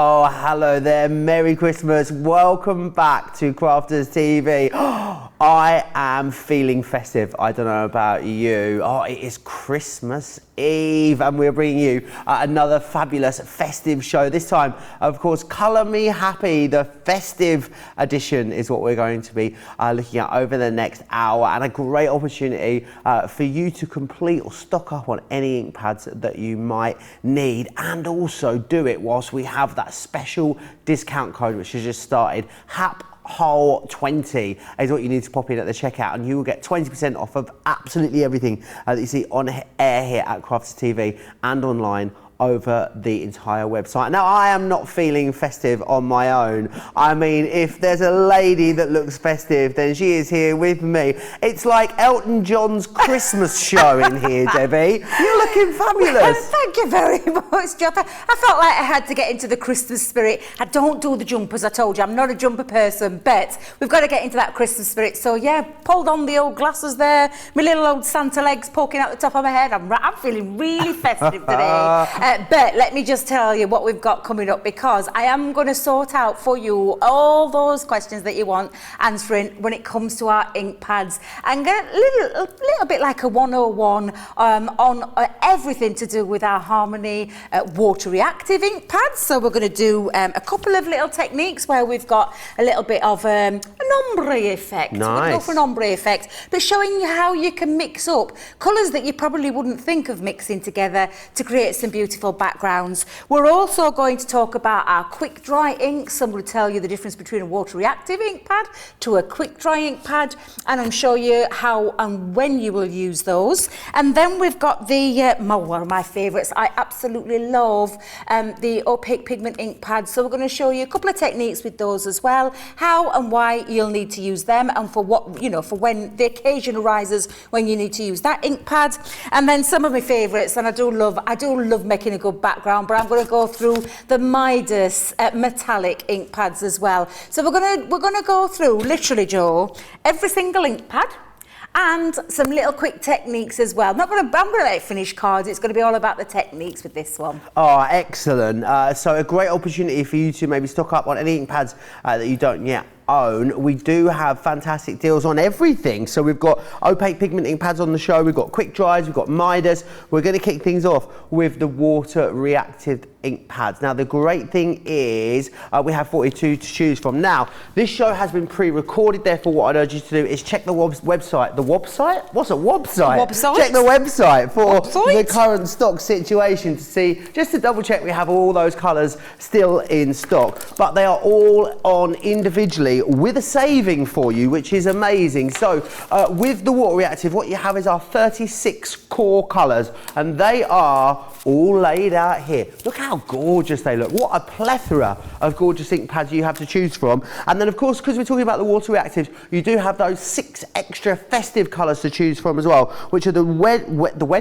Oh, hello there. Merry Christmas. Welcome back to Crafters TV. I am feeling festive. I don't know about you. Oh, it is Christmas Eve and we're bringing you another fabulous festive show. This time, of course, Colour Me Happy. The festive edition is what we're going to be looking at over the next hour, and a great opportunity for you to complete or stock up on any ink pads that you might need, and also do it whilst we have that special discount code which has just started. HAPHOLE20 is what you need to pop in at the checkout, and you will get 20% off of absolutely everything that you see on air here at Crafters TV and online over the entire website. Now, I am not feeling festive on my own. I mean, if there's a lady that looks festive, then she is here with me. It's like Elton John's Christmas show in here, Debbie. You're looking fabulous. Thank you very much, Jeff. I felt like I had to get into the Christmas spirit. I don't do the jumpers, I told you. I'm not a jumper person, but we've got to get into that Christmas spirit. So, yeah, pulled on the old glasses there, my little old Santa legs poking out the top of my head. I'm feeling really festive today. But let me just tell you what we've got coming up, because I am going to sort out for you all those questions that you want answering when it comes to our ink pads, and get a little bit like a 101 on everything to do with our Harmony water reactive ink pads. So we're going to do a couple of little techniques where we've got a little bit of an ombre effect. Nice. We're going to go for an ombre effect, but showing you how you can mix up colours that you probably wouldn't think of mixing together to create some beautiful backgrounds. We're also going to talk about our quick dry inks. I'm going to tell you the difference between a water reactive ink pad to a quick dry ink pad, and I'll show you how and when you will use those. And then we've got the one of my favourites. I absolutely love the Opaque pigment ink pads. So we're going to show you a couple of techniques with those as well, how and why you'll need to use them, and for what, you know, for when the occasion arises when you need to use that ink pad. And then some of my favourites, and I do love making a good background, but I'm going to go through the Midas metallic ink pads as well. So we're going to go through, literally, Joe, every single ink pad and some little quick techniques as well. I'm going to let it finish cards. It's going to be all about the techniques with this one. Oh, excellent. So a great opportunity for you to maybe stock up on any ink pads that you don't yet own. We do have fantastic deals on everything. So we've got Opaque pigment ink pads on the show, we've got quick dries, we've got Midas. We're going to kick things off with the water reactive ink pads. Now, the great thing is we have 42 to choose from. Now, this show has been pre-recorded, therefore what I'd urge you to do is check the website. The website? What's a website? Website? Check the website for the current stock situation to see, just to double check we have all those colours still in stock. But they are all on individually with a saving for you, which is amazing. So with the water reactive, what you have is our 36 core colours, and they are all laid out here. Look how gorgeous they look. What a plethora of gorgeous ink pads you have to choose from. And then, of course, because we're talking about the water reactives, you do have those 6 extra festive colours to choose from as well, which are the red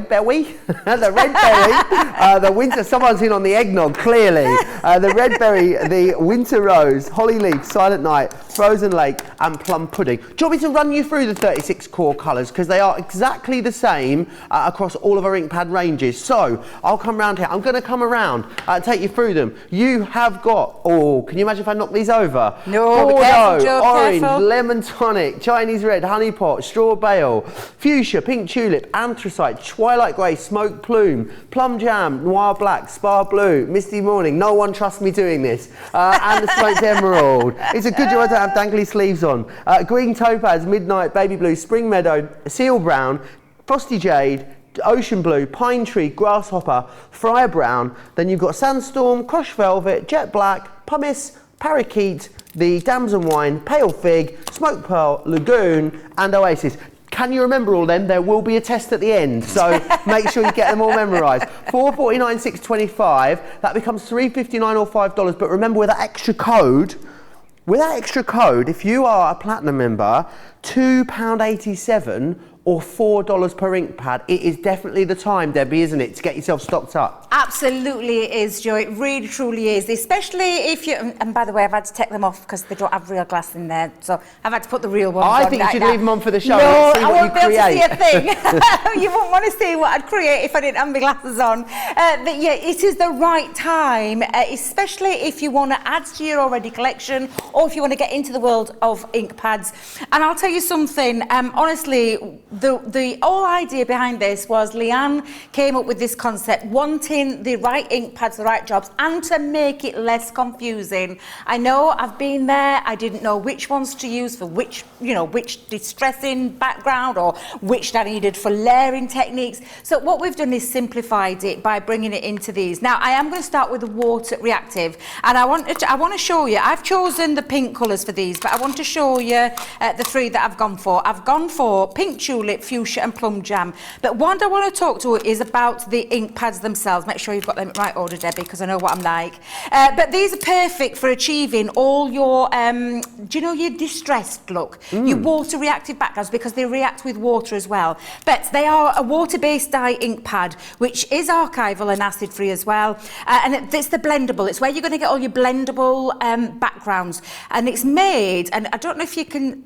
berry, the red berry, the winter, someone's in on the eggnog, clearly, the red berry, the winter rose, holly leaf, silent night, frozen lake, and plum pudding. Do you want me to run you through the 36 core colours, because they are exactly the same across all of our ink pad ranges? So I'll come round here. I'm going to come around and take you through them. You have got, oh, can you imagine if I knock these over? No, Bordeaux, be careful, Joe, orange, careful. lemon tonic, Chinese red, honey pot, straw bale, fuchsia, pink tulip, anthracite, twilight grey, smoke plume, plum jam, noir black, spar blue, misty morning. No one trusts me doing this. And the smoked emerald. It's a good job I don't have dangly sleeves on. Green topaz, midnight, baby blue, spring meadow, seal brown, frosty jade, ocean blue, pine tree, grasshopper, friar brown. Then you've got sandstorm, crushed velvet, jet black, pumice, parakeet, the damson wine, pale fig, smoke pearl, lagoon, and oasis. Can you remember all them? There will be a test at the end, so make sure you get them all memorised. $4.49, $6.25. That becomes $3.59 or $5. But remember, with that extra code, if you are a platinum member, £2.87 or $4 per ink pad, it is definitely the time, Debbie, isn't it, to get yourself stocked up? Absolutely it is, Joe. It really, truly is. Especially if you... And by the way, I've had to take them off because they don't have real glass in there. So I've had to put the real ones on. I think you should leave them on for the show. No, and see I what won't be you able to see create. a thing. You won't want to see what I'd create if I didn't have my glasses on. But yeah, it is the right time, especially if you want to add to your already collection or if you want to get into the world of ink pads. And I'll tell you something, honestly, the whole idea behind this was Leanne came up with this concept, wanting the right ink pads, the right jobs, and to make it less confusing. I know I've been there, I didn't know which ones to use for which, which distressing background or which I needed for layering techniques. So what we've done is simplified it by bringing it into these. Now, I am going to start with the water reactive, and I want to show you, I've chosen the pink colours for these, but I want to show you the three that I've gone for. I've gone for pink tulip, fuchsia and plum jam. But what I want to talk to is about the ink pads themselves. Make sure you've got them in right order, Debbie, because I know what I'm like. But these are perfect for achieving all your, your distressed look, your water reactive backgrounds, because they react with water as well. But they are a water-based dye ink pad, which is archival and acid-free as well. And it's the blendable. It's where you're going to get all your blendable backgrounds. And it's made, and I don't know if you can...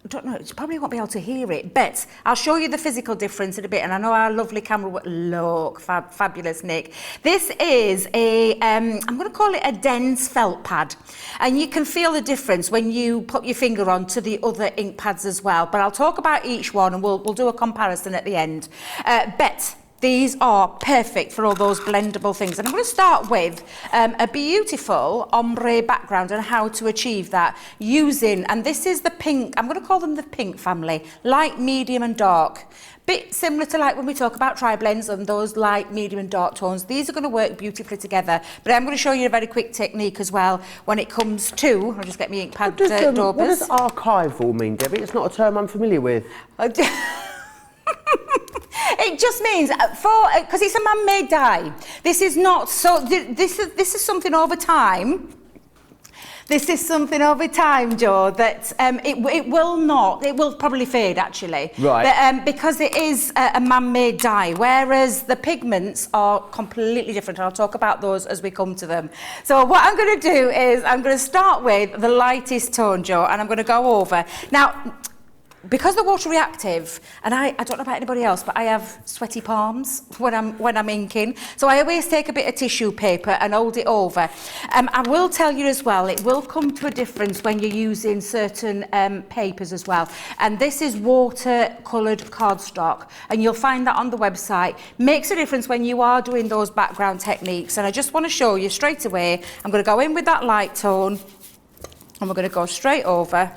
I don't know, you probably won't be able to hear it, but I'll show you the physical difference in a bit, and I know our lovely camera will look fabulous, Nick. This is a, I'm going to call it a dense felt pad, and you can feel the difference when you put your finger on to the other ink pads as well, but I'll talk about each one and we'll do a comparison at the end. But these are perfect for all those blendable things. And I'm going to start with a beautiful ombre background and how to achieve that using, and this is the pink, I'm going to call them the pink family, light, medium and dark. Bit similar to like when we talk about tri-blends and those light, medium and dark tones. These are going to work beautifully together. But I'm going to show you a very quick technique as well when it comes to, I'll just get my ink pad What does archival mean, Debbie? It's not a term I'm familiar with. It just means because it's a man-made dye. This is not so. This is something over time. This is something over time, Joe, that it will probably fade actually. Right. But, because it is a man-made dye, whereas the pigments are completely different. And I'll talk about those as we come to them. So what I'm going to do is I'm going to start with the lightest tone, Joe, and I'm going to go over. Now, because the water reactive, and I don't know about anybody else, but I have sweaty palms when I'm inking, so I always take a bit of tissue paper and hold it over. I will tell you as well, it will come to a difference when you're using certain papers as well, and this is water-coloured cardstock, and you'll find that on the website. Makes a difference when you are doing those background techniques, and I just want to show you straight away. I'm going to go in with that light tone, and we're going to go straight over.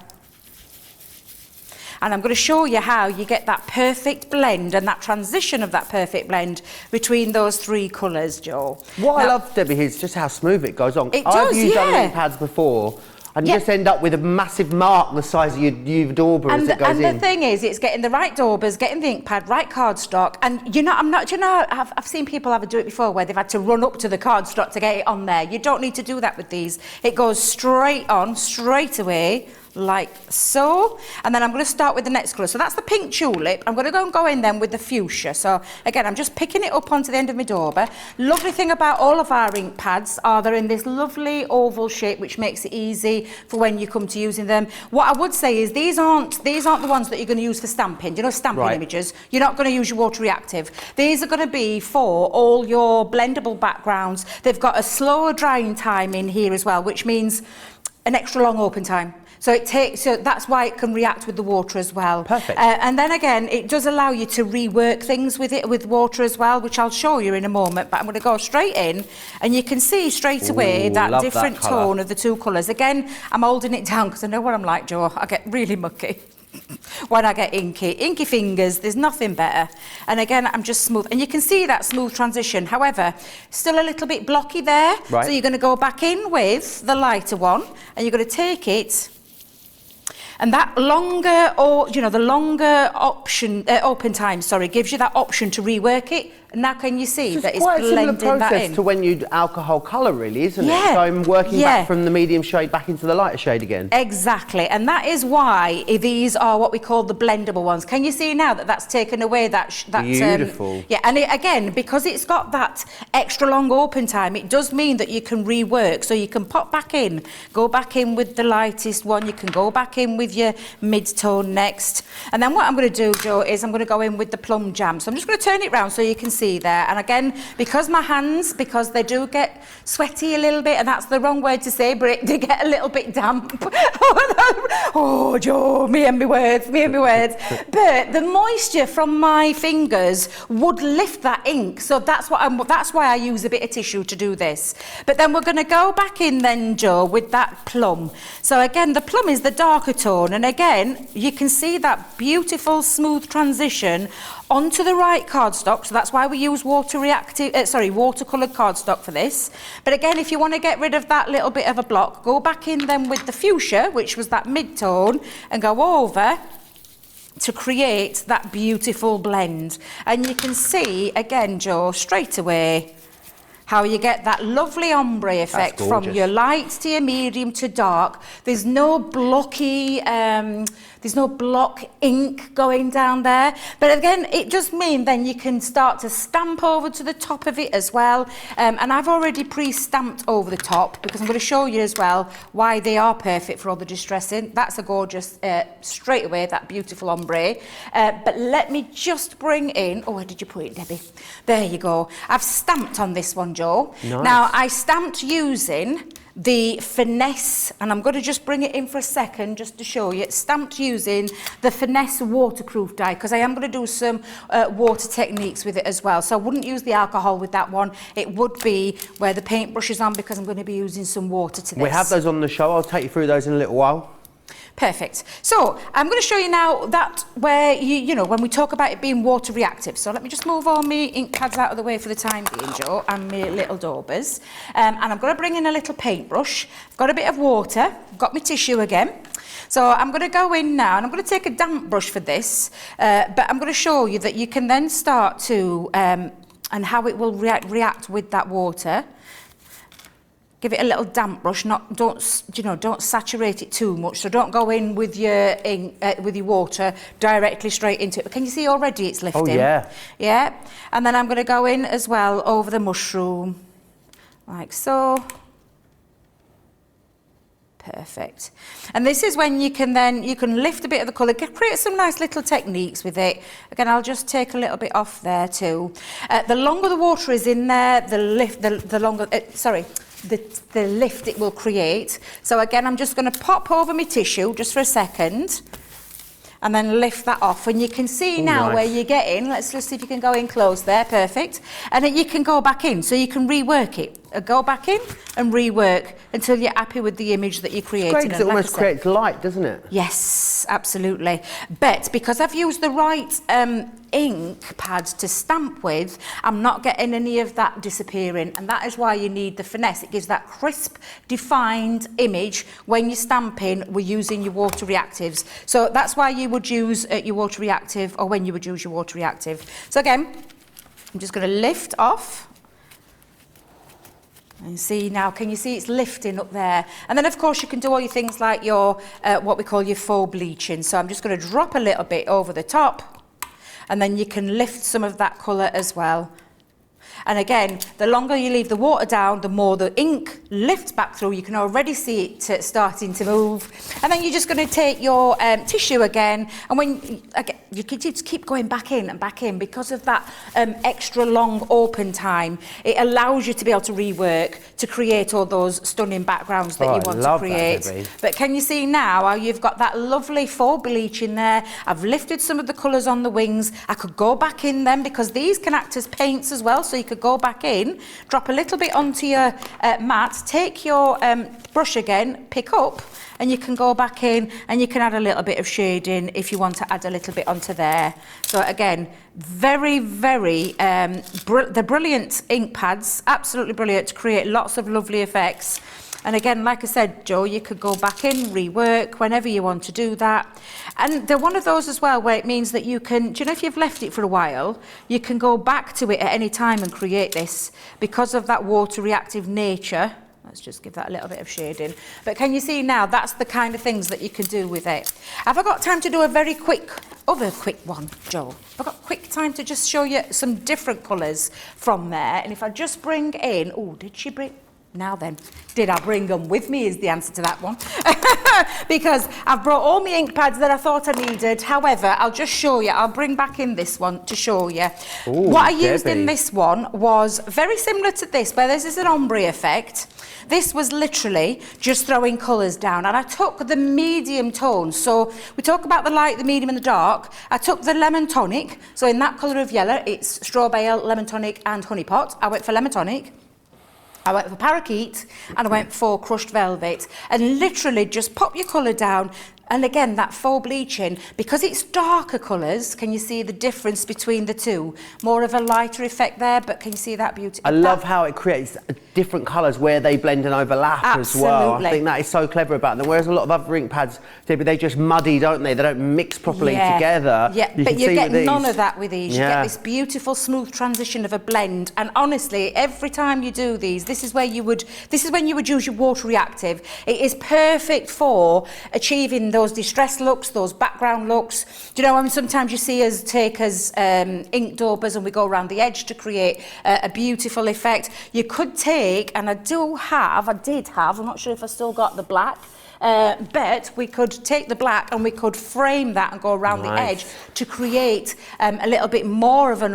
And I'm going to show you how you get that perfect blend and that transition of that perfect blend between those three colours, Joe. What I love, Debbie, is just how smooth it goes on. I've used other ink pads before, and you just end up with a massive mark the size of your dauber as it goes in. And the thing is, it's getting the right daubers, getting the ink pad, right cardstock, and I've seen people do it before where they've had to run up to the cardstock to get it on there. You don't need to do that with these. It goes straight on, straight away, like so. And then I'm going to start with the next colour. So that's the pink tulip. I'm going to go in then with the fuchsia. So again, I'm just picking it up onto the end of my dauber. Lovely thing about all of our ink pads are they're in this lovely oval shape, which makes it easy for when you come to using them. What I would say is these aren't the ones that you're going to use for stamping. You know, stamping images. You're not going to use your water reactive. These are going to be for all your blendable backgrounds. They've got a slower drying time in here as well, which means an extra long open time. So that's why it can react with the water as well. Perfect. And then again, it does allow you to rework things with it, with water as well, which I'll show you in a moment. But I'm going to go straight in, and you can see straight away that different tone of the two colours. Again, I'm holding it down because I know what I'm like, Joe. I get really mucky when I get inky fingers. There's nothing better. And again, I'm just smooth, and you can see that smooth transition. However, still a little bit blocky there. Right. So you're going to go back in with the lighter one, and you're going to take it. And that longer, the longer option, open time, gives you that option to rework it Now can you see that it's quite a similar blending that process in? to when you alcohol colour, really, isn't it? Yeah. So I'm working Yeah. back from the medium shade back into the lighter shade again. Exactly, and that is why these are what we call the blendable ones. Can you see now that that's taken away that Beautiful. yeah, and again, because it's got that extra long open time, it does mean that you can rework. So you can pop back in, go back in with the lightest one, you can go back in with your mid-tone next. And then what I'm going to do, Joe, is I'm going to go in with the plum jam. So I'm just going to turn it round so you can see there. And again, because my hands, because they do get sweaty a little bit, and that's the wrong word to say, but they get a little bit damp. Oh, Joe, me and my words. But the moisture from my fingers would lift that ink. So that's why I use a bit of tissue to do this. But then we're going to go back in then, Joe, with that plum. So again, the plum is the darker tone. And again, you can see that beautiful smooth transition onto the right cardstock. So that's why we use watercoloured cardstock for this. But again, if you want to get rid of that little bit of a block, go back in then with the fuchsia, which was that mid-tone, and go over to create that beautiful blend. And you can see, again, Joe, straight away, how you get that lovely ombre effect from your light to your medium to dark. There's no blocky, there's no block ink going down there. But again, it does mean then you can start to stamp over to the top of it as well. And I've already pre-stamped over the top because I'm going to show you as well why they are perfect for all the distressing. That's a gorgeous, straight away, that beautiful ombre. But let me just bring in, oh, where did you put it, Debbie? There you go. I've stamped on this one, Joe. Nice. Now, I stamped using the Finesse, and I'm going to just bring it in for a second just to show you. It's stamped using the Finesse waterproof die because I am going to do some water techniques with it as well. So I wouldn't use the alcohol with that one. It would be where the paintbrush is on because I'm going to be using some water to this. We have those on the show. I'll take you through those in a little while. Perfect. So I'm going to show you now that where you know when we talk about it being water reactive. So let me just move all my ink pads out of the way for the time being, Joe, and my little daubers. And I'm going to bring in a little paintbrush. I've got a bit of water. I've got my tissue again. So I'm going to go in now, and I'm going to take a damp brush for this. But I'm going to show you that you can then start to and how it will react with that water. Give it a little damp brush. Don't saturate it too much. So don't go in with your ink, with your water directly straight into it. But can you see already it's lifting? Oh yeah. Yeah. And then I'm going to go in as well over the mushroom, like so. Perfect. And this is when you can lift a bit of the colour, create some nice little techniques with it. Again, I'll just take a little bit off there too. The longer the water is in there, the longer. The lift it will create. So again, I'm just going to pop over my tissue just for a second and then lift that off. And you can see now nice. Where you're getting. Let's just see if you can go in close there. Perfect. And then you can go back in, so you can rework it. Go back in and rework until you're happy with the image that you're creating. Great, because it almost creates light, doesn't it? Yes, absolutely. But because I've used the right ink pad to stamp with, I'm not getting any of that disappearing, and that is why you need the Finesse. It gives that crisp, defined image when you're stamping. We're using your water reactives, so that's why you would use your water reactive, or when you would use your water reactive. So again, I'm just going to lift off. And see now, can you see it's lifting up there? And then of course you can do all your things like your, what we call your faux bleaching. So I'm just going to drop a little bit over the top, and then you can lift some of that colour as well. And again, the longer you leave the water down, the more the ink lifts back through. You can already see it starting to move. And then you're just going to take your tissue again, and when you can just keep going back in and back in because of that extra long open time. It allows you to be able to rework to create all those stunning backgrounds that you want to create. That, but can you see now how you've got that lovely faux bleach in there? I've lifted some of the colours on the wings. I could go back in them because these can act as paints as well. So you could go back in, drop a little bit onto your mat, take your brush again, pick up, and you can go back in and you can add a little bit of shading if you want to add a little bit onto there. So again, very, very, the brilliant ink pads, absolutely brilliant to create lots of lovely effects. And again, like I said, Joe, you could go back in, rework whenever you want to do that. And they're one of those as well where it means that you can, do you know, if you've left it for a while, you can go back to it at any time and create this because of that water reactive nature. Let's just give that a little bit of shading. But can you see now, that's the kind of things that you can do with it. Have I got time to do a very quick one, Joe? Have I got quick time to just show you some different colours from there? And if I just bring in, oh, did she bring, now then, did I bring them with me is the answer to that one. Because I've brought all my ink pads that I thought I needed. However, I'll just show you. I'll bring back in this one to show you. Ooh, what I used in this one was very similar to this, but this is an ombre effect. This was literally just throwing colours down, and I took the medium tones. So we talk about the light, the medium and the dark. I took the lemon tonic. So in that colour of yellow, it's straw bale, lemon tonic and honey pot. I went for lemon tonic. I went for parakeet and I went for crushed velvet, and literally just pop your colour down. And again, that faux bleaching, because it's darker colours, can you see the difference between the two? More of a lighter effect there, but can you see that beauty? I love how it creates different colours where they blend and overlap as well. I think that is so clever about them. Whereas a lot of other ink pads, they just muddy, don't they? They don't mix properly together. Yeah, but you get none of that with these. You get this beautiful, smooth transition of a blend. And honestly, every time you do these, this is when you would use your water reactive. It is perfect for achieving those distress looks, those background looks. Do you know, I mean, sometimes you see us take as ink daubers and we go around the edge to create a beautiful effect. You could take, and I did have, I'm not sure if I still got the black, but we could take the black and we could frame that and go around the edge to create a little bit more of an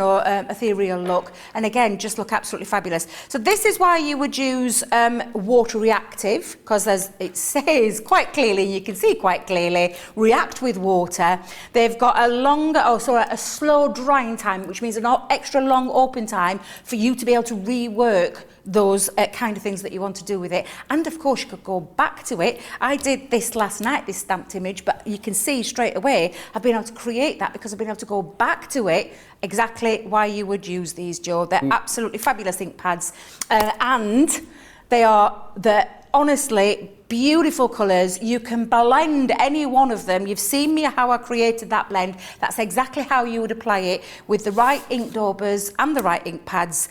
ethereal look, and again just look absolutely fabulous. So this is why you would use water reactive, because it says quite clearly, you can see quite clearly, react with water. They've got a slow drying time, which means an extra long open time for you to be able to rework those kind of things that you want to do with it. And of course you could go back to it. I did this last night, this stamped image, but you can see straight away I've been able to create that because I've been able to go back to it. Exactly why you would use these, Joe. They're absolutely fabulous ink pads, and they are honestly beautiful colours. You can blend any one of them. You've seen me how I created that blend. That's exactly how you would apply it with the right ink daubers and the right ink pads.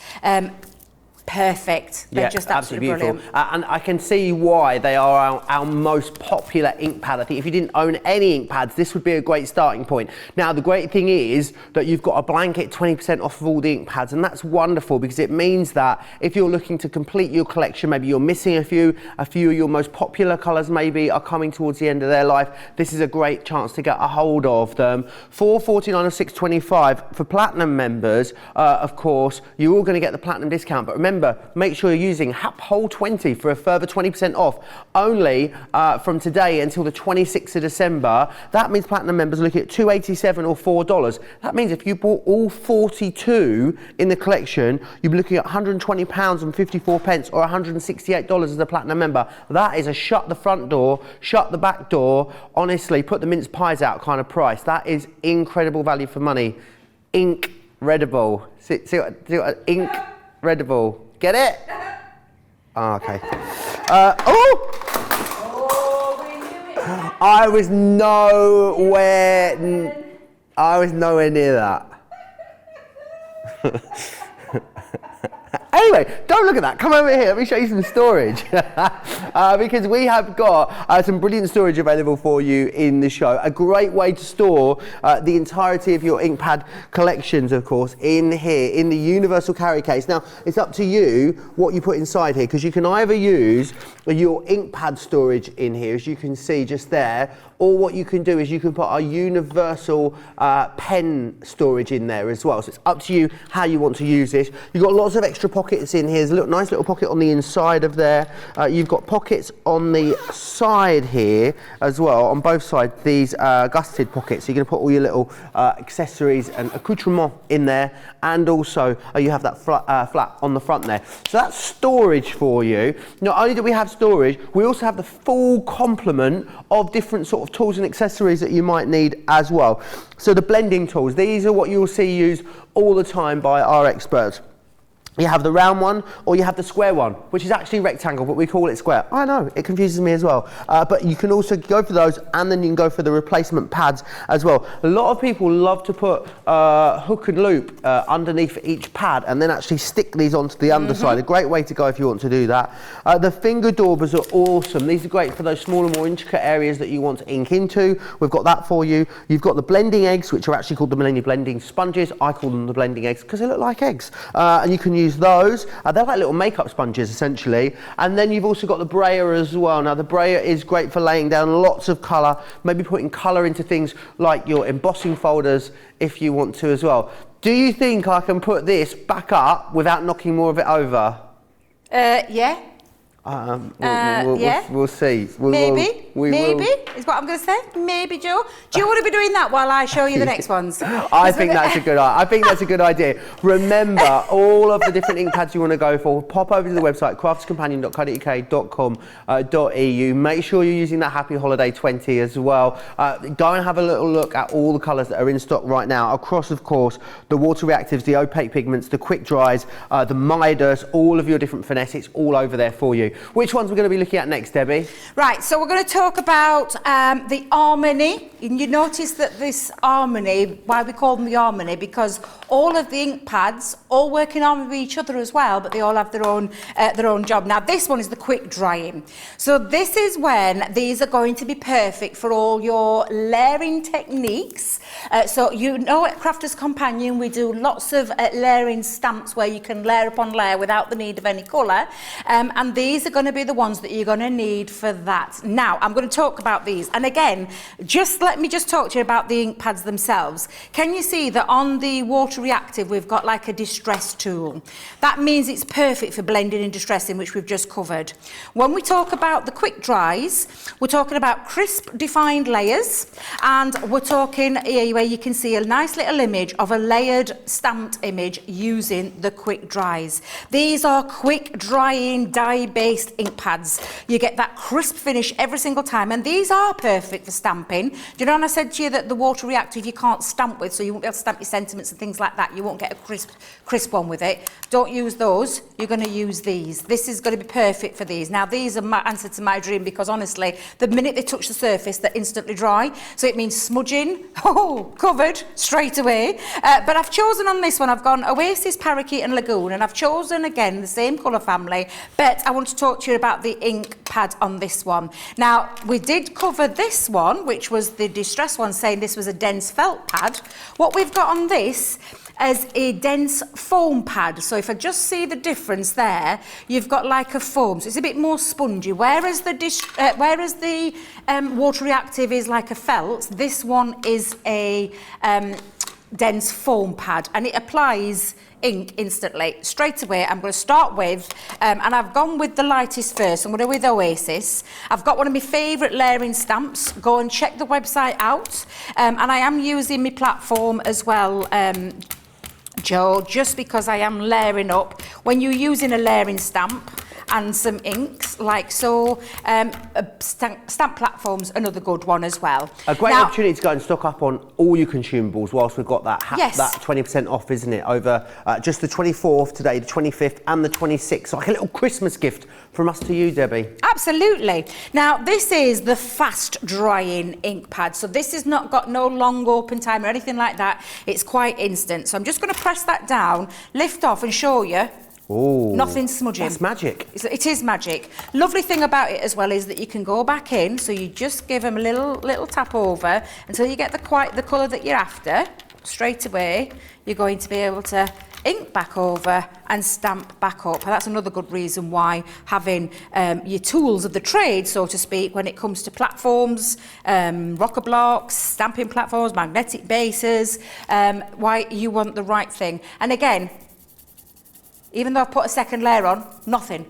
Perfect. They're just absolutely brilliant. And I can see why they are our most popular ink pad. I think if you didn't own any ink pads, this would be a great starting point. Now, the great thing is that you've got a blanket 20% off of all the ink pads, and that's wonderful because it means that if you're looking to complete your collection, maybe you're missing a few of your most popular colours maybe are coming towards the end of their life, this is a great chance to get a hold of them. $4.49 or $6.25 for platinum members. Of course, you're all going to get the platinum discount, but remember, make sure you're using HAPWHOLE20 for a further 20% off only from today until the 26th of December. That means platinum members are looking at $2.87 or $4. That means if you bought all 42 in the collection, you'd be looking at £120 and 54 pence or $168 as a platinum member. That is a shut the front door, shut the back door, honestly, put the mince pies out kind of price. That is incredible value for money. Incredible. See what Incredible. Get it? Oh, okay. I was nowhere near that. Anyway, don't look at that. Come over here. Let me show you some storage. Because we have got some brilliant storage available for you in the show. A great way to store the entirety of your ink pad collections, of course, in here, in the universal carry case. Now, it's up to you what you put inside here, because you can either use your ink pad storage in here, as you can see just there, or what you can do is you can put our universal pen storage in there as well. So it's up to you how you want to use this. You've got lots of extra pockets in here. There's a nice little pocket on the inside of there. You've got pockets on the side here as well, on both sides, these gusseted pockets. So you're going to put all your little accessories and accoutrements in there, and also you have that flap on the front there. So that's storage for you. Not only do we have storage, we also have the full complement of different sort of tools and accessories that you might need as well. So the blending tools, these are what you'll see used all the time by our experts. You have the round one or you have the square one, which is actually rectangle, but we call it square. I know, it confuses me as well. But you can also go for those, and then you can go for the replacement pads as well. A lot of people love to put hook and loop underneath each pad and then actually stick these onto the underside. A great way to go if you want to do that. The finger daubers are awesome. These are great for those smaller, more intricate areas that you want to ink into. We've got that for you. You've got the blending eggs, which are actually called the Millennium Blending Sponges. I call them the blending eggs because they look like eggs. And you can use those. They're like little makeup sponges essentially. And then you've also got the brayer as well. Now the brayer is great for laying down lots of colour, maybe putting colour into things like your embossing folders if you want to as well. Do you think I can put this back up without knocking more of it over? Yeah. We'll see. Maybe is what I'm going to say. Maybe, Joe. Do you want to be doing that while I show you the next ones? I think that's a good idea. Remember, all of the different ink pads you want to go for, pop over to the website crafterscompanion.co.uk.com.au. Make sure you're using that Happy Holiday 20 as well. Go and have a little look at all the colours that are in stock right now across, of course, the water reactives, the opaque pigments, the quick dries, the Midas, all of your different Finesse. It's all over there for you. Which ones we're going to be looking at next, Debbie? Right, so we're going to talk about the Harmony. And you notice that this Harmony, why we call them the Harmony, because all of the ink pads all work in harmony with each other as well, but they all have their own job. Now, this one is the quick drying. So this is when these are going to be perfect for all your layering techniques. So you know at Crafters Companion we do lots of layering stamps where you can layer upon layer without the need of any colour, and these are going to be the ones that you're going to need for that. Now I'm going to talk about these, and again, let me talk to you about the ink pads themselves. Can you see that on the water reactive we've got like a distress tool? That means it's perfect for blending and distressing, which we've just covered. When we talk about the quick dries, we're talking about crisp defined layers, and we're talking here where you can see a nice little image of a layered stamped image using the quick dries. These are quick drying dye-based ink pads. You get that crisp finish every single time, and these are perfect for stamping. Do you know when I said to you that the water reactive you can't stamp with, so you won't be able to stamp your sentiments and things like that? You won't get a crisp one with it. Don't use those. You're going to use these. This is going to be perfect for these. Now these are my answer to my dream, because honestly the minute they touch the surface they're instantly dry, so it means smudging, covered straight away. But I've chosen on this one, I've gone Oasis, Parakeet and Lagoon, and I've chosen again the same colour family, but I want to talk to you about the ink pad on this one. Now we did cover this one, which was the distress one, saying this was a dense felt pad. What we've got on this as a dense foam pad. So if I just see the difference there, you've got like a foam, so it's a bit more spongy. Whereas the water reactive is like a felt, this one is a dense foam pad, and it applies ink instantly straight away. I'm going to start with and I've gone with the lightest first. I'm going to go with Oasis. I've got one of my favourite layering stamps. Go and check the website out, and I am using my platform as well, Joe, just because I am layering up. When you're using a layering stamp and some inks like so, stamp platform's another good one as well. A great opportunity to go and stock up on all your consumables whilst we've got that that 20% off, isn't it, over just the 24th today, the 25th and the 26th, so like a little Christmas gift from us to you, Debbie. Absolutely. Now this is the fast drying ink pad, so this has not got no long open time or anything like that. It's quite instant, so I'm just going to press that down, lift off and show you. Oh, nothing smudging. That's magic. It is magic. Lovely thing about it as well is that you can go back in, so you just give them a little tap over until you get the colour that you're after. Straight away, you're going to be able to ink back over and stamp back up. And that's another good reason why having your tools of the trade, so to speak, when it comes to platforms, rocker blocks, stamping platforms, magnetic bases, why you want the right thing. And again, even though I've put a second layer on, nothing.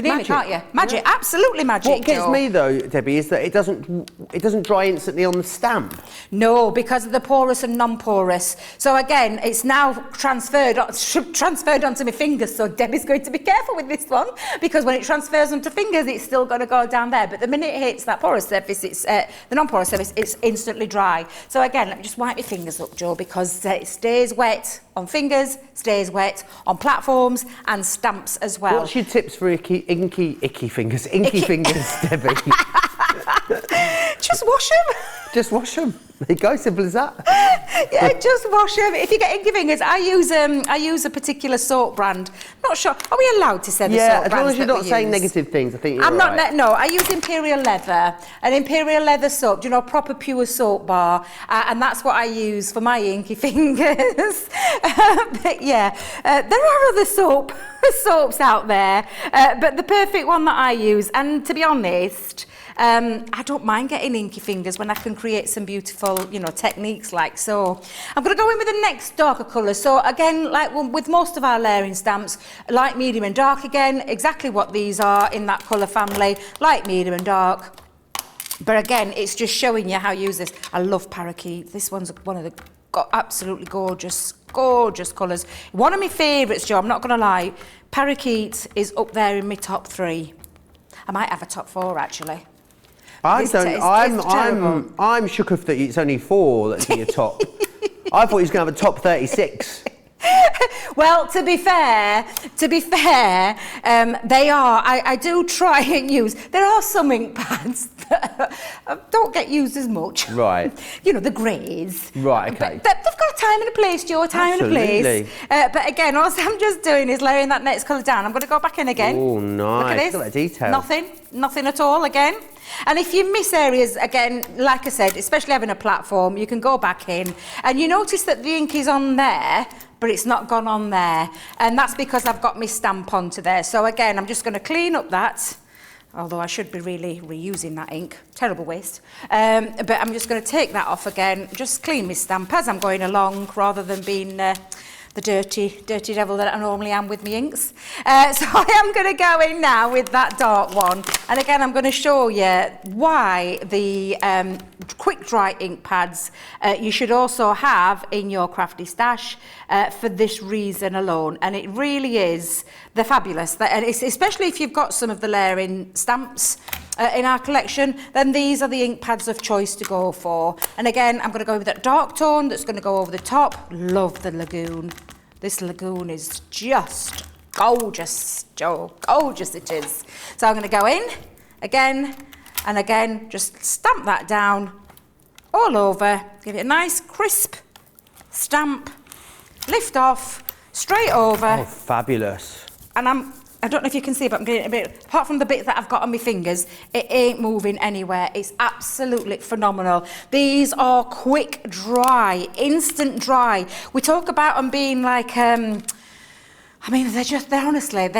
Can hear me, can't you? Magic, absolutely magic. What gets Joe. me though, Debbie, is that it doesn't dry instantly on the stamp. No, because of the porous and non-porous. So again, it's now transferred onto my fingers. So Debbie's going to be careful with this one, because when it transfers onto fingers, it's still going to go down there. But the minute it hits that porous surface, it's the non-porous surface, it's instantly dry. So again, let me just wipe my fingers up, Joe, because it stays wet on fingers, stays wet on platforms and stamps as well. What's your tips for inky fingers, Debbie? Just wash them. Just wash them. There you go, simple as that. Yeah, just wash them. If you get inky fingers, I use a particular soap brand. Not sure. Are we allowed to say the soap brands? Yeah, as long as you're not saying negative things, I think you're I'm not. right. No, I use Imperial Leather, an Imperial Leather soap. Do you know, proper pure soap bar, and that's what I use for my inky fingers. But yeah, there are other soaps out there, but the perfect one that I use, and to be honest, I don't mind getting inky fingers when I can create some beautiful, techniques like so. I'm going to go in with the next darker colour. So again, like with most of our layering stamps, light, medium and dark again, exactly what these are in that colour family, light, medium and dark. But again, it's just showing you how to use this. I love parakeet. This one's one of the absolutely gorgeous colours. One of my favourites, Joe, I'm not going to lie, parakeet is up there in my top 3. I might have a top 4 actually. I'm shook off that it's only 4 that's in your top. I thought he was going to have a top 36. Well, to be fair, they are. I do try and use. There are some ink pads that don't get used as much. Right. The greys. Right. Okay. But they've got a time and a place, Joe. Time and a place. But again, all I'm just doing is layering that next colour down. I'm going to go back in again. Oh, nice. Look at this. Look at that detail. Nothing at all. Again. And if you miss areas, again, like I said, especially having a platform, you can go back in and you notice that the ink is on there, but it's not gone on there. And that's because I've got my stamp onto there. So again, I'm just going to clean up that, although I should be really reusing that ink. Terrible waste. But I'm just going to take that off again, just clean my stamp as I'm going along, rather than being the dirty devil that I normally am with my inks. So I am going to go in now with that dark one. And again, I'm going to show you why the quick dry ink pads you should also have in your crafty stash for this reason alone. And it really is, they're fabulous. And it's, especially if you've got some of the layering stamps in our collection, then these are the ink pads of choice to go for. And again, I'm going to go with that dark tone that's going to go over the top. Love the lagoon. This lagoon is just gorgeous, Joe. Gorgeous it is. So I'm going to go in again and again, just stamp that down all over. Give it a nice crisp stamp. Lift off, straight over. Oh, fabulous. And I don't know if you can see, but I'm getting a bit, apart from the bit that I've got on my fingers, it ain't moving anywhere. It's absolutely phenomenal. These are quick dry, instant dry. We talk about them being like, they're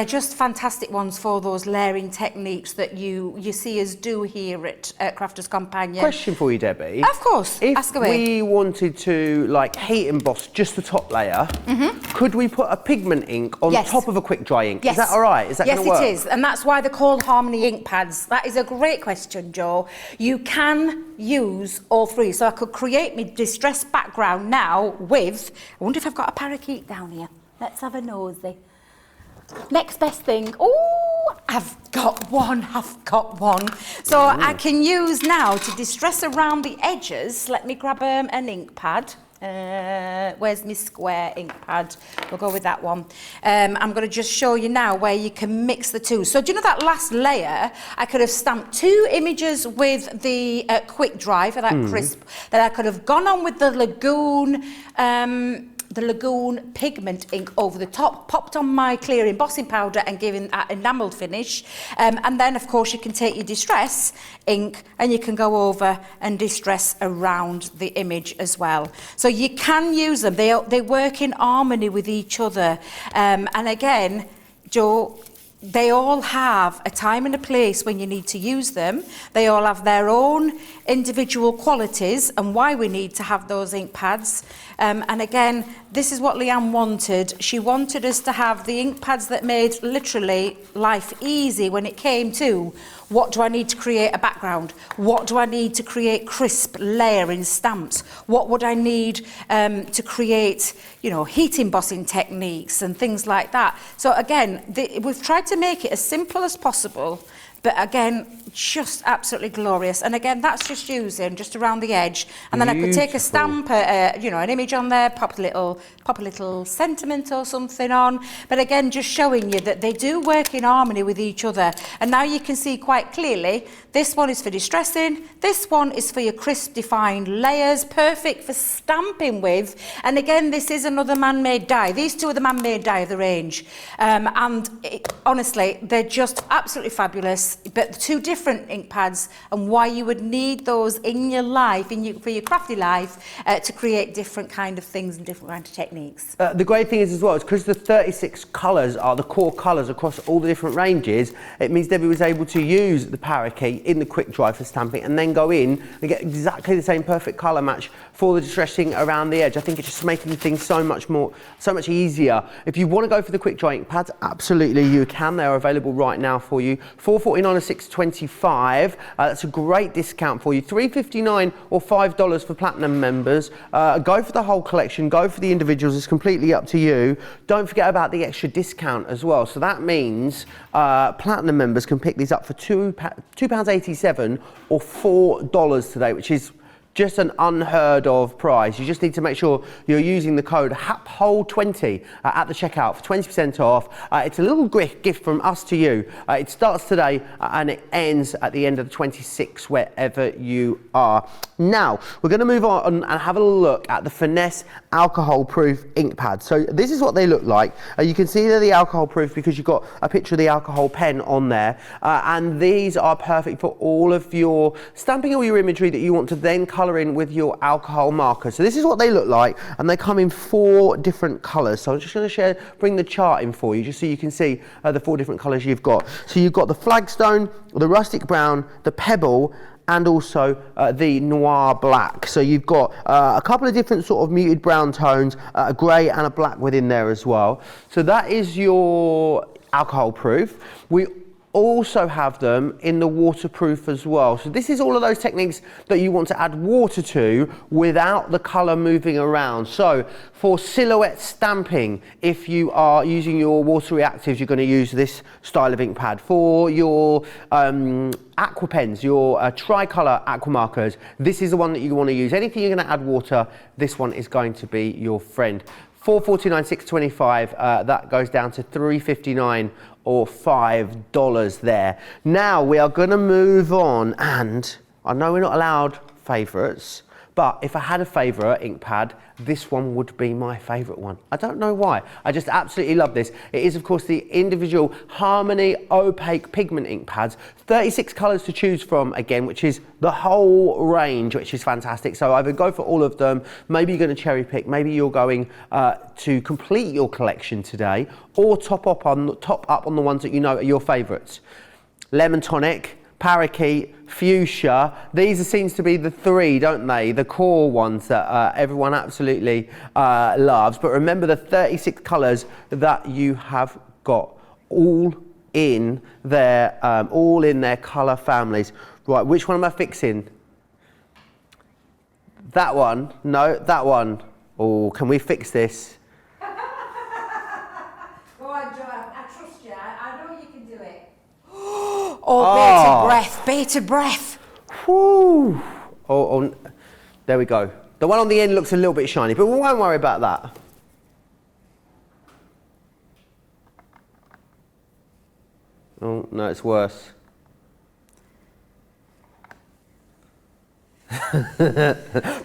just fantastic ones for those layering techniques that you see us do here at Crafters Companion. Question for you, Debbie. Of course, ask away. If we wanted to heat emboss just the top layer, could we put a pigment ink on top of a quick dry ink? Yes. Is that all right? Is that going to work? Yes, it is, and that's why they're called Harmony ink pads. That is a great question, Joe. You can use all 3. So I could create my distressed background now with, I wonder if I've got a parakeet down here. Let's have a nosy. Next best thing. Oh, I've got one. So I can use now to distress around the edges. Let me grab an ink pad. Where's my square ink pad? We'll go with that one. I'm going to just show you now where you can mix the two. So do you know that last layer? I could have stamped 2 images with the quick dry for that crisp. Then I could have gone on with the lagoon pigment ink over the top, popped on my clear embossing powder and given that enamelled finish. And then, of course, you can take your distress ink and you can go over and distress around the image as well. So you can use them. They work in harmony with each other. And again, Joe, they all have a time and a place when you need to use them. They all have their own individual qualities and why we need to have those ink pads. And again, this is what Leanne wanted. She wanted us to have the ink pads that made literally life easy when it came to what do I need to create a background? What do I need to create crisp layering stamps? What would I need to create, you know, heat embossing techniques and things like that? So again, we've tried to make it as simple as possible, but again, just absolutely glorious. And again, that's just using just around the edge. And then I could take a stamp, you know, an image on there, pop a little sentiment or something on. But again, just showing you that they do work in harmony with each other. And now you can see quite clearly, this one is for distressing. This one is for your crisp defined layers, perfect for stamping with. And again, this is another man-made dye. These two are the man-made dye of the range. Honestly, they're just absolutely fabulous. But two different ink pads, and why you would need those in your life, for your crafty life, to create different kind of things and different kind of techniques. The great thing is as well, is because the 36 colours are the core colours across all the different ranges, it means Debbie was able to use the parakeet in the quick dry for stamping and then go in and get exactly the same perfect colour match for the distressing around the edge. I think it's just making things so much easier. If you want to go for the quick dry ink pads, absolutely you can. They are available right now for you. $4.49 or $6.25. That's a great discount for you. $3.59 or $5 for platinum members. Go for the whole collection. Go for the individuals. It's completely up to you. Don't forget about the extra discount as well. So that means platinum members can pick these up for £2.87 or $4 today, which is just an unheard of price. You just need to make sure you're using the code HAPHOLE20 at the checkout for 20% off. It's a little gift from us to you. It starts today and it ends at the end of the 26th, wherever you are. Now, we're going to move on and have a look at the Finesse alcohol-proof ink pads. So this is what they look like. You can see they're the alcohol-proof because you've got a picture of the alcohol pen on there. And these are perfect for all of your stamping or your imagery that you want to then colour in with your alcohol marker. So this is what they look like, and they come in 4 different colours. So I'm just going to bring the chart in for you, just so you can see the 4 different colours you've got. So you've got the flagstone, the rustic brown, the pebble, and also the noir black. So you've got a couple of different sort of muted brown tones, a grey and a black within there as well. So that is your alcohol proof. We also have them in the waterproof as well. So this is all of those techniques that you want to add water to without the colour moving around. So for silhouette stamping, if you are using your water reactives, you're going to use this style of ink pad. For your aqua pens, your tricolour aqua markers, this is the one that you want to use. Anything you're going to add water, this one is going to be your friend. $4.49, $6.25, that goes down to $3.59 or $5 there. Now we are going to move on, and I know we're not allowed favourites, but if I had a favourite ink pad, this one would be my favourite one. I don't know why. I just absolutely love this. It is, of course, the individual Harmony Opaque pigment ink pads. 36 colours to choose from, again, which is the whole range, which is fantastic. So either go for all of them, maybe you're going to cherry pick, maybe you're going to complete your collection today, or top up on the ones that you know are your favourites. Lemon tonic, parakeet, fuchsia, these seems to be the 3, don't they? The core ones that everyone absolutely loves. But remember the 36 colours that you have got, all in their colour families. Right, which one am I fixing? That one? No, that one. Oh, can we fix this? Go on, Joanne, I trust you. I know you can do it. Oh, bated breath. Whew. Oh, there we go. The one on the end looks a little bit shiny, but we won't worry about that. Oh, no, it's worse. Right,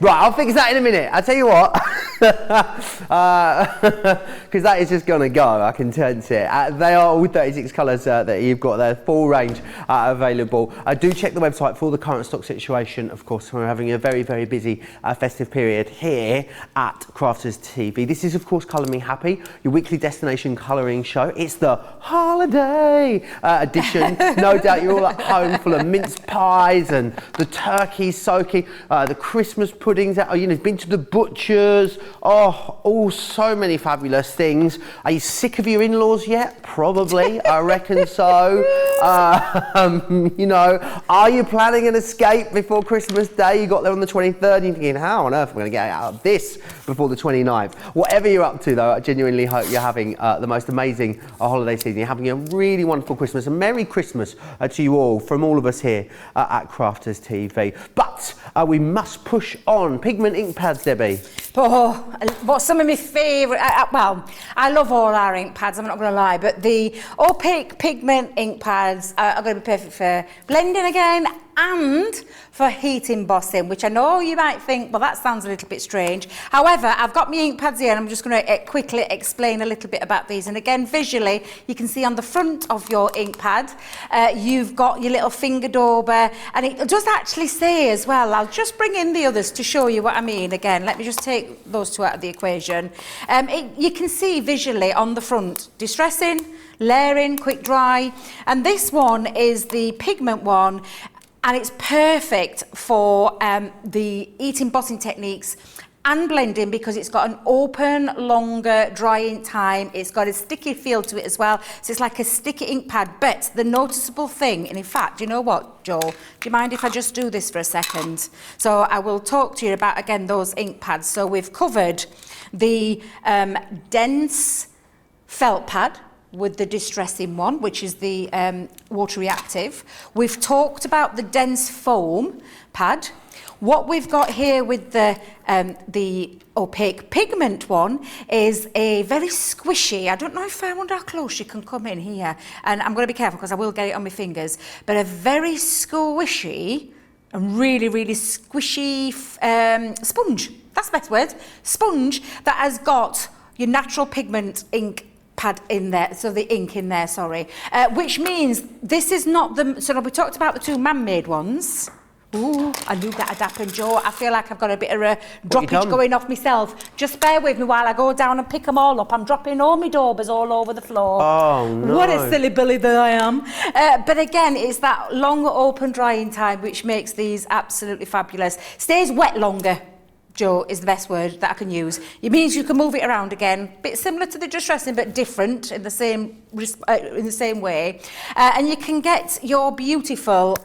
I'll fix that in a minute. I'll tell you what. because that is just going to go, I can sense it. They are all 36 colours that you've got there, full range available. Do check the website for the current stock situation. Of course, we're having a very, very busy festive period here at Crafters TV. This is, of course, Colour Me Happy, your weekly destination colouring show. It's the holiday edition. No doubt you're all at home full of mince pies and the turkey soaking, the Christmas puddings, you know, been to the butchers. Oh, all so many fabulous things. Are you sick of your in-laws yet? Probably, I reckon so. You know, are you planning an escape before Christmas Day? You got there on the 23rd and you're thinking, how on earth am I going to get out of this before the 29th? Whatever you're up to though, I genuinely hope you're having the most amazing holiday season. You're having a really wonderful Christmas. A Merry Christmas to you all from all of us here at Crafters TV. But we must push on. Pigment ink pads, Debbie. Oh, what's some of my favourite? Well, I love all our ink pads, I'm not going to lie, but the Opaque pigment ink pads are going to be perfect for blending again and for heat embossing, which I know you might think, well, that sounds a little bit strange. However, I've got my ink pads here and I'm just going to quickly explain a little bit about these. And again, visually, you can see on the front of your ink pad, you've got your little finger dauber, and it does actually say as well, I'll just bring in the others to show you what I mean. Again, let me just take those two out of the equation. You can see visually on the front, distressing, layering, quick dry, and this one is the pigment one. And it's perfect for the heat embossing techniques and blending because it's got an open, longer drying time. It's got a sticky feel to it as well. So it's like a sticky ink pad. But the noticeable thing, and in fact, you know what, Joe? Do you mind if I just do this for a second? So I will talk to you about, again, those ink pads. So we've covered the dense felt pad with the distressing one, which is the water reactive. We've talked about the dense foam pad. What we've got here with the opaque pigment one is a very squishy, I don't know if I wonder how close you can come in here, and I'm going to be careful because I will get it on my fingers, but a very squishy and really, really squishy sponge. That's the best word. Sponge that has got your natural pigment ink pad in there, so the ink in there, sorry. Which means this is not the, so we talked about the two man-made ones. Ooh, I knew that had happened, Joe. I feel like I've got a bit of a droppage going off myself. Just bear with me while I go down and pick them all up. I'm dropping all my daubers all over the floor. Oh, no. What a silly billy that I am. But again, it's that long open drying time which makes these absolutely fabulous. Stays wet longer, Joe, is the best word that I can use. It means you can move it around again, bit similar to the distressing, but different in the same way. And you can get your beautiful,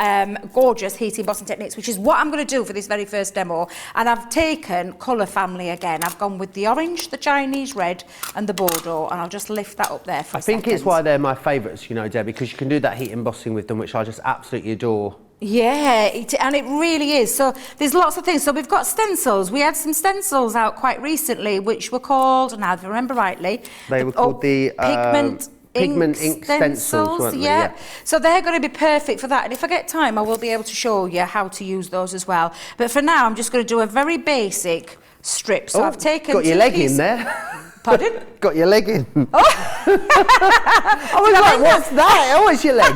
gorgeous heat embossing techniques, which is what I'm going to do for this very first demo. And I've taken colour family again. I've gone with the orange, the Chinese red, and the Bordeaux. And I'll just lift that up there for a second. I think it's why they're my favourites, you know, Debbie, because you can do that heat embossing with them, which I just absolutely adore. Yeah, and it really is. So there's lots of things. So we've got stencils. We had some stencils out quite recently, which were called, now if I remember rightly, they were called the pigment ink stencils, weren't they? Yeah. So they're going to be perfect for that. And if I get time, I will be able to show you how to use those as well. But for now, I'm just going to do a very basic strip. So I've taken got your leg in there. Pardon? Got your leg in. Oh. I was like, what's that? Oh, it's your leg.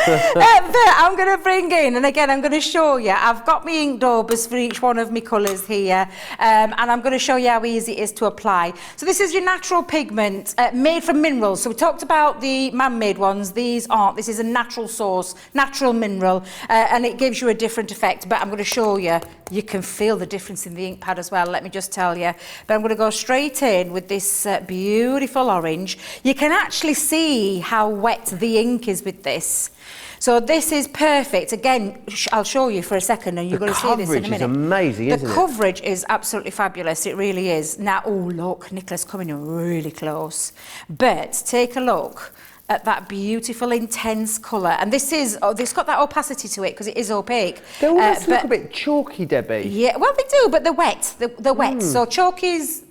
But I'm going to bring in, and again, I'm going to show you, I've got my ink daubers for each one of my colours here, and I'm going to show you how easy it is to apply. So this is your natural pigment made from minerals. So we talked about the man-made ones. These aren't. This is a natural source, natural mineral, and it gives you a different effect. But I'm going to show you, you can feel the difference in the ink pad as well, let me just tell you. But I'm going to go straight in with this beautiful orange. You can actually see how wet the ink is with this. So this is perfect. Again, I'll show you for a second and you're going to see this in a minute. The coverage is amazing, isn't it? The coverage is absolutely fabulous. It really is. Now, oh, look, Nicola's coming in really close. But take a look at that beautiful, intense colour. And this is, it's got that opacity to it because it is opaque. They almost look a bit chalky, Debbie. Yeah, well, they do, but they're wet. They're wet. So chalk is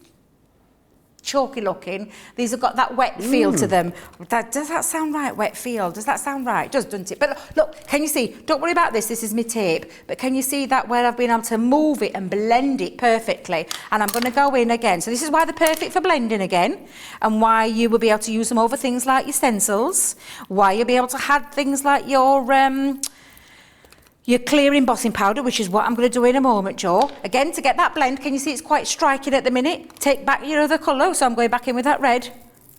chalky looking. These have got that wet feel to them. Does that sound right, wet feel? Does that sound right? It does, doesn't it? But look, can you see? Don't worry about this. This is my tape. But can you see that where I've been able to move it and blend it perfectly? And I'm going to go in again. So this is why they're perfect for blending again, and why you will be able to use them over things like your stencils, why you'll be able to add things like your clear embossing powder, which is what I'm going to do in a moment, Joe. Again, to get that blend, can you see it's quite striking at the minute? Take back your other colour, so I'm going back in with that red.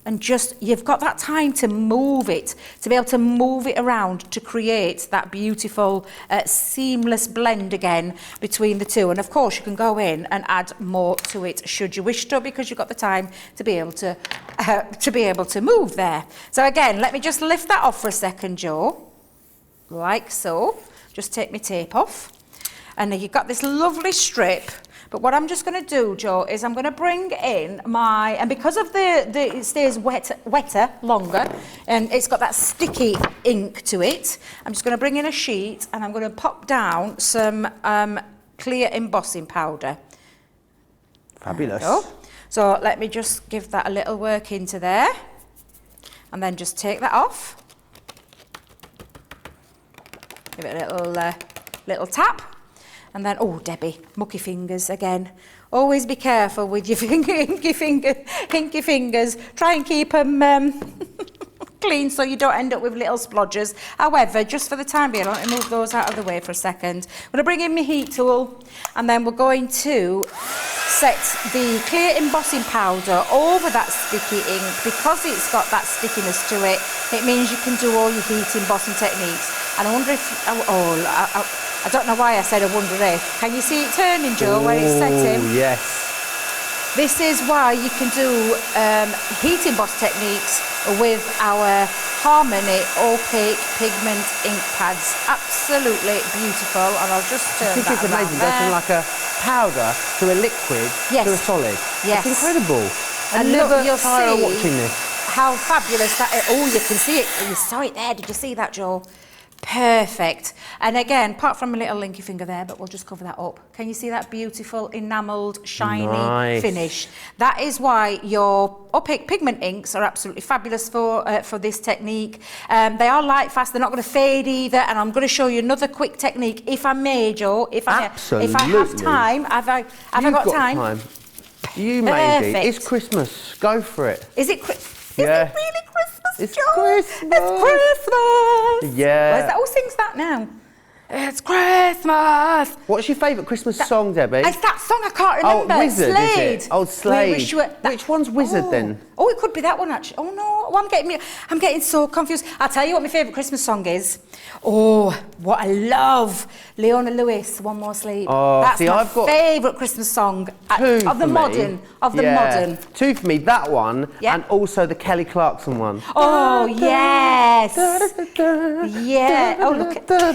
And just, you've got that time to move it, to be able to move it around to create that beautiful, seamless blend again between the two. And of course, you can go in and add more to it should you wish to, because you've got the time to be able to move there. So again, let me just lift that off for a second, Joe, like so. Just take my tape off, and then you've got this lovely strip. But what I'm just going to do, Joe, is I'm going to bring in my, and because of it stays wetter longer, and it's got that sticky ink to it, I'm just going to bring in a sheet, and I'm going to pop down some clear embossing powder. Fabulous. So let me just give that a little work into there, and then just take that off. Give it a little tap, and then, oh, Debbie, mucky fingers again. Always be careful with your inky fingers. Try and keep them clean so you don't end up with little splodgers. However, just for the time being, let me move those out of the way for a second. I'm going to bring in my heat tool, and then we're going to set the clear embossing powder over that sticky ink. Because it's got that stickiness to it, it means you can do all your heat embossing techniques. And I wonder if, I don't know why I said I wonder if. Can you see it turning, Joe, where it's setting? Oh, yes. This is why you can do heat emboss techniques with our Harmony Opaque pigment ink pads. Absolutely beautiful. And I'll just turn that around. I think it's amazing. Go from like a powder to a liquid to a solid. Yes. It's incredible. And look, you'll see watching this. how fabulous that is. Oh, you can see it. You saw it there. Did you see that, Joe? Perfect. And again, apart from a little linky finger there, but we'll just cover that up. Can you see that beautiful enamelled, shiny finish? That is why your opaque pigment inks are absolutely fabulous for this technique. They are light fast, they're not going to fade either, and I'm going to show you another quick technique, if I may, Joe, if I have time. Have I got time? You made it. It's Christmas. Go for it. Is it Is it really Christmas, It's Joe? Christmas. It's Christmas. Yeah. Where's that? Who sings that now? It's Christmas. What's your favourite Christmas song, Debbie? It's that song I can't remember. Oh, Wizard, Slade. is it? Oh, Slade. Which one's Wizard then? Oh, it could be that one actually. Oh no, I'm getting so confused. I'll tell you what my favourite Christmas song is. Oh, what I love. Leona Lewis, One More Sleep. Oh, that's see, my I've got favourite Christmas song of the modern. Two for me, that one, and also the Kelly Clarkson one. Oh yes. Yeah. Oh look. That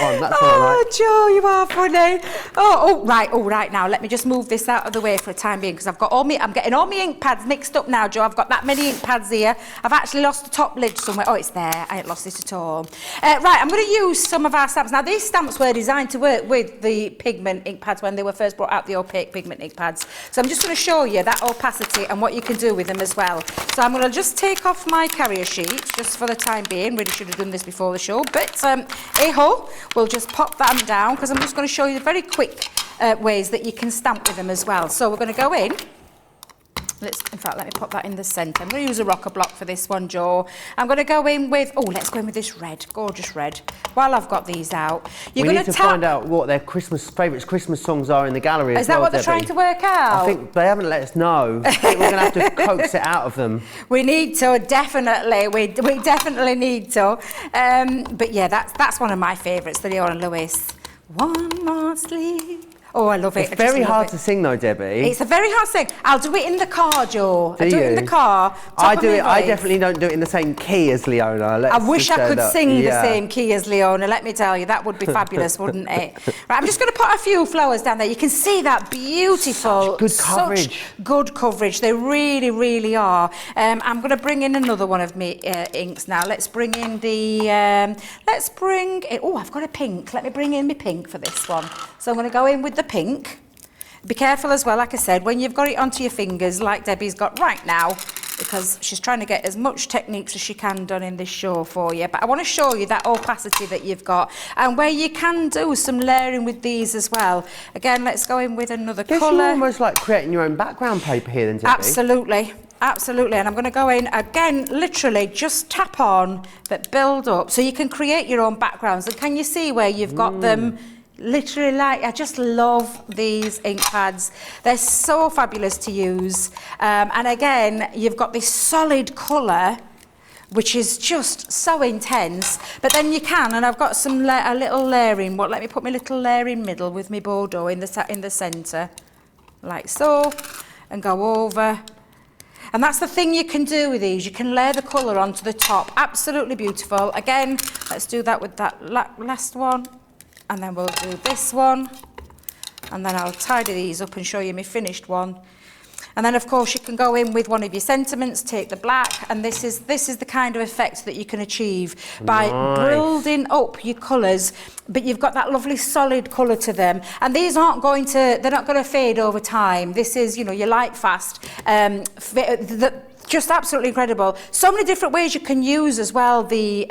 one, that's what I like. Joe, you are funny. Oh, right now, let me just move this out of the way for a time being, because I'm getting all my ink pads mixed up now, Joe. I've got that many ink pads here. I've actually lost the top lid somewhere. Oh, it's there. I ain't lost it at all. Right, I'm going to use some of our stamps. Now, these stamps were designed to work with the pigment ink pads when they were first brought out, the opaque pigment ink pads. So I'm just going to show you that opacity and what you can do with them as well. So I'm going to just take off my carrier sheet, just for the time being. Really should have done this before the show, but hey-ho, we'll just pop them down, because I'm just going to show you the very quick ways that you can stamp with them as well. So we're going to go in. In fact, let me pop that in the centre. I'm going to use a rocker block for this one, Joe. I'm going to go in with, let's go in with this red, gorgeous red, while I've got these out. We need to find out what their favourite Christmas songs are in the gallery as well, Is that what they're trying to work out? I think they haven't let us know. I think we're going to have to coax it out of them. We need to, definitely. We definitely need to. But yeah, that's one of my favourites, the Leona Lewis. One More Sleep. Oh, I love it. It's very hard to sing though, Debbie. It's a very hard thing. I'll do it in the car, Joe. I do it in the car. I definitely don't do it in the same key as Leona. I wish I could sing the same key as Leona. Let me tell you, that would be fabulous, wouldn't it? Right, I'm just going to put a few flowers down there. You can see that beautiful, good coverage. Good coverage. They really, really are. I'm going to bring in another one of my inks now. Let's bring in the. Oh, I've got a pink. Let me bring in my pink for this one. So I'm going to go in with the pink. Be careful as well, like I said, when you've got it onto your fingers, like Debbie's got right now, because she's trying to get as much techniques as she can done in this show for you. But I want to show you that opacity that you've got, and where you can do some layering with these as well. Again, let's go in with another colour. You're almost like creating your own background paper here then, Debbie. Absolutely. Absolutely, and I'm going to go in again, literally just tap on, but build up, so you can create your own backgrounds. And can you see where you've got them? Literally, like, I just love these ink pads. They're so fabulous to use. And again, you've got this solid colour, which is just so intense. But then you can, and I've got some a little layering. Let me put my little layering middle with my Bordeaux in the centre, like so, and go over. And that's the thing you can do with these. You can layer the colour onto the top. Absolutely beautiful. Again, let's do that with that last one. And then we'll do this one. And then I'll tidy these up and show you my finished one. And then, of course, you can go in with one of your sentiments, take the black, and this is the kind of effect that you can achieve by building up your colours, but you've got that lovely solid colour to them. And these they're not going to fade over time. This is, you know, your light fast, just absolutely incredible. So many different ways you can use as well the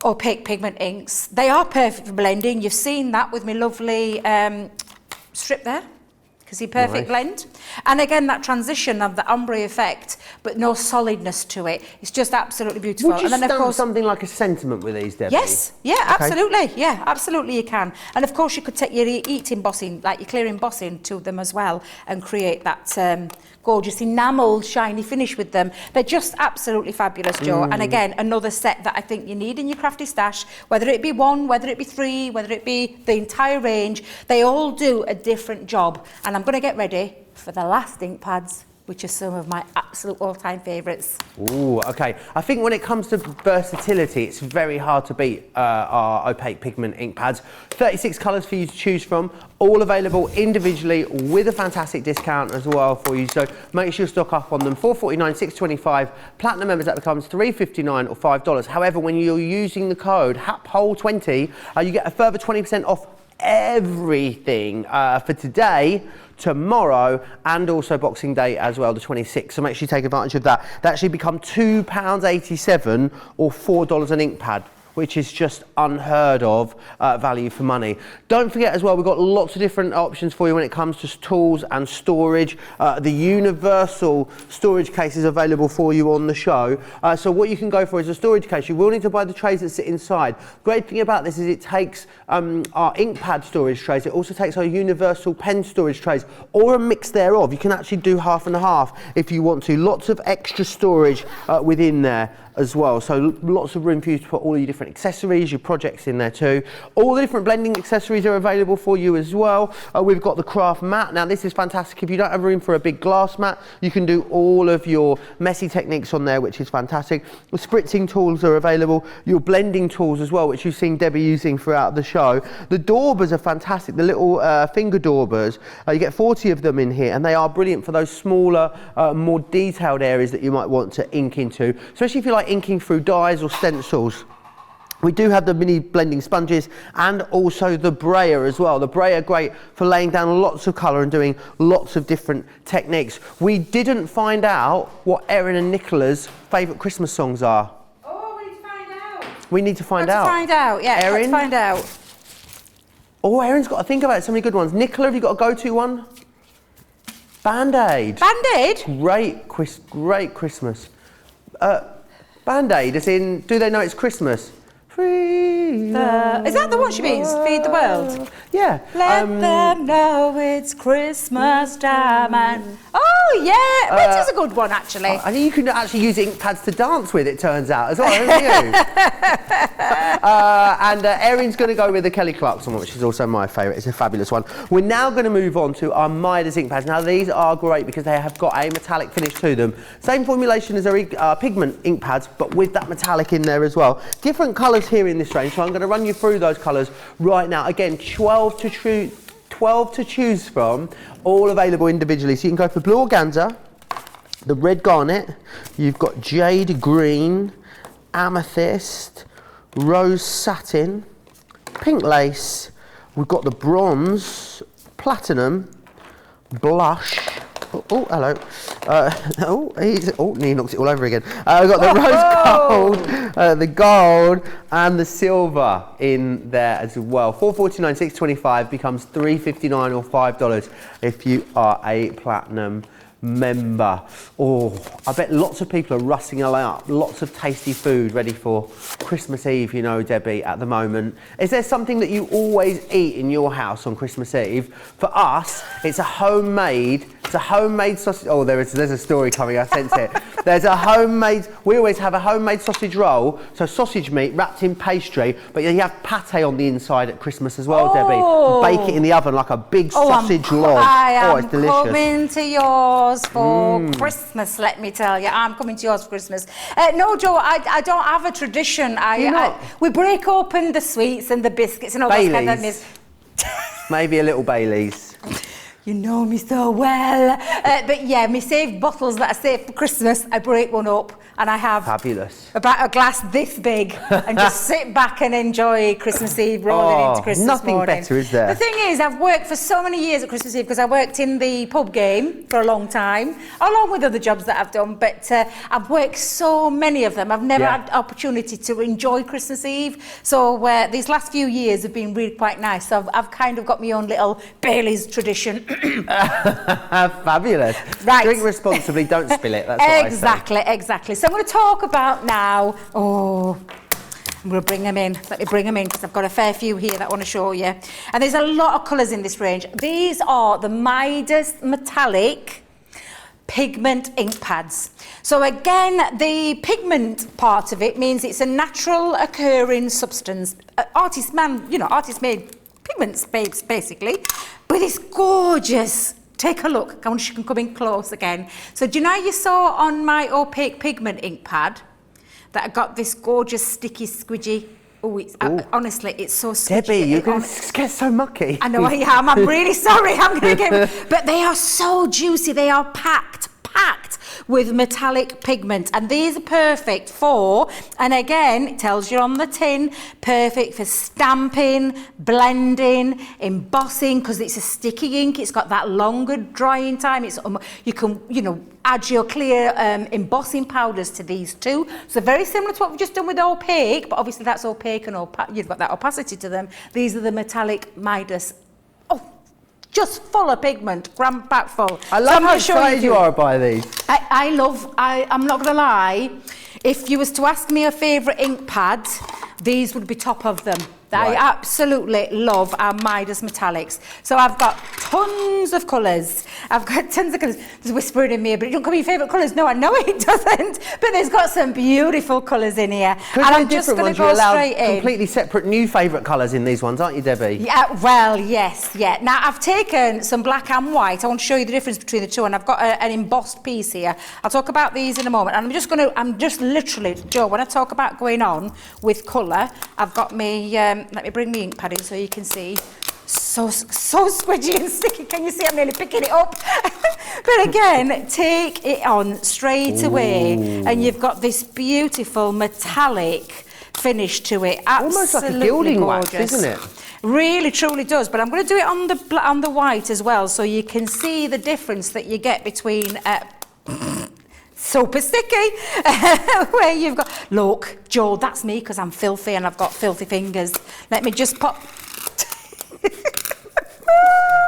opaque pigment inks. They are perfect for blending. You've seen that with my lovely strip there. Because perfect blend. And again, that transition of the ombre effect, but no solidness to it. It's just absolutely beautiful. Would you and then, of stamp course, something like a sentiment with these, Debbie? Yes, yeah, absolutely. Yeah, absolutely you can. And of course, you could take your eat embossing, like your clear embossing to them as well, and create that gorgeous enamel shiny finish with them. They're just absolutely fabulous, Jo. And again, another set that I think you need in your crafty stash, whether it be one, whether it be three, whether it be the entire range, they all do a different job. And I'm going to get ready for the last ink pads, which are some of my absolute all-time favourites. Ooh, okay. I think when it comes to versatility, it's very hard to beat our opaque pigment ink pads. 36 colours for you to choose from, all available individually with a fantastic discount as well for you. So make sure you stock up on them. $4.49, $6.25. Platinum members, that becomes $3.59 or $5. However, when you're using the code HAPHOLE20, you get a further 20% off everything for today, tomorrow, and also Boxing Day as well, the 26th. So make sure you take advantage of that. That actually become £2.87 or $4 an ink pad, which is just unheard of value for money. Don't forget as well, we've got lots of different options for you when it comes to tools and storage. The universal storage case is available for you on the show. So what you can go for is a storage case. You will need to buy the trays that sit inside. Great thing about this is it takes our Inkpad storage trays. It also takes our universal pen storage trays, or a mix thereof. You can actually do half and half if you want to. Lots of extra storage within there as well. So lots of room for you to put all your different accessories, your projects in there too. All the different blending accessories are available for you as well. We've got the craft mat. Now this is fantastic. If you don't have room for a big glass mat, you can do all of your messy techniques on there, which is fantastic. The spritzing tools are available. Your blending tools as well, which you've seen Debbie using throughout the show. The daubers are fantastic. The little finger daubers, you get 40 of them in here, and they are brilliant for those smaller, more detailed areas that you might want to ink into, especially if you like inking through dies or stencils. We do have the mini blending sponges and also the brayer as well. The brayer, great for laying down lots of colour and doing lots of different techniques. We didn't find out what Erin and Nicola's favourite Christmas songs are. Oh, we need to find out. We need to find out. Find out, yeah. Erin? Let's find out. Oh, Erin's got to think about it. So many good ones. Nicola, have you got a go-to one? Band-Aid. Band-Aid? Great Christmas. Band-Aid, as in, do they know it's Christmas? Is that the one she means? Feed the world? Yeah. Let them know it's Christmas time and... Oh, yeah! Which is a good one, actually. I think you can actually use ink pads to dance with, it turns out, as well, haven't you? And Erin's going to go with the Kelly Clarkson one, which is also my favourite. It's a fabulous one. We're now going to move on to our Midas ink pads. Now, these are great because they have got a metallic finish to them. Same formulation as our pigment ink pads, but with that metallic in there as well. Different colours here in this range, so I'm going to run you through those colours right now. Again, 12 to choose from, all available individually. So you can go for blue organza, the red garnet, you've got jade green, amethyst, rose satin, pink lace, we've got the bronze, platinum, blush. Oh, hello. He knocks it all over again. We've got the rose gold, the gold, and the silver in there as well. $4.49, $6.25 becomes $3.59 or $5 if you are a platinum member. Oh, I bet lots of people are rushing out. Lots of tasty food ready for Christmas Eve, you know, Debbie, at the moment. Is there something that you always eat in your house on Christmas Eve? For us, it's a homemade sausage. Oh, there's a story coming, I sense it. We always have a homemade sausage roll, so sausage meat wrapped in pastry, but you have pate on the inside at Christmas as well, Debbie. Bake it in the oven like a big sausage log. It's delicious. Coming to yours for Christmas, let me tell you. I'm coming to yours for Christmas. No, Joe, I don't have a tradition. We break open the sweets and the biscuits and all that kind of things. Maybe a little Baileys. You know me so well. But yeah, me saved bottles that I saved for Christmas, I break one up and I have about a glass this big and just sit back and enjoy Christmas Eve rolling into Christmas nothing morning. Better, is there? The thing is, I've worked for so many years at Christmas Eve because I worked in the pub game for a long time, along with other jobs that I've done, but I've worked so many of them. I've never had opportunity to enjoy Christmas Eve. So these last few years have been really quite nice. So I've kind of got my own little Bailey's tradition. Fabulous. Right. Drink responsibly, don't spill it. That's what Exactly. So I'm going to talk about now. I'm going to bring them in. Let me bring them in because I've got a fair few here that I want to show you. And there's a lot of colours in this range. These are the Midas metallic pigment ink pads. So again, the pigment part of it means it's a natural occurring substance. Artist-made pigments, basically. But it's gorgeous. Take a look. I wonder if you can come in close again. So do you know you saw on my opaque pigment ink pad that I got this gorgeous sticky squidgy? Honestly, it's so squidgy. Debbie, you're going to get so mucky. I know I am. I'm really sorry. I'm going to get... But they are so juicy. They are packed with metallic pigment, and these are perfect for, and again it tells you on the tin, perfect for stamping, blending, embossing, because it's a sticky ink. It's got that longer drying time. It's you can add your clear embossing powders to these too. So very similar to what we've just done with opaque, but obviously that's opaque and you've got that opacity to them. These are the metallic Midas. Just full of pigment, gram pack full. I love how excited you are by these. I'm not going to lie, if you was to ask me a favourite ink pad, these would be top of them. Right. I absolutely love our Midas metallics. So I've got tons of colours. I've got tons of colours. There's whispering in me, but it don't come in your favourite colours. No, I know it doesn't. But there's got some beautiful colours in here. And I'm just going to go straight in. Completely separate new favourite colours in these ones, aren't you, Debbie? Yeah, well, yes, yeah. Now, I've taken some black and white. I want to show you the difference between the two, and I've got an embossed piece here. I'll talk about these in a moment. And I'm just literally, Joe, when I talk about going on with colour, I've got me... let me bring my ink pad in so you can see. So squidgy and sticky. Can you see I'm nearly picking it up? But again, take it on straight away and you've got this beautiful metallic finish to it. Absolutely almost like a gilding wax, isn't it? Really, truly does. But I'm going to do it on the white as well so you can see the difference that you get between... super sticky, where you've got, look, Joel, that's me because I'm filthy and I've got filthy fingers. Let me just pop.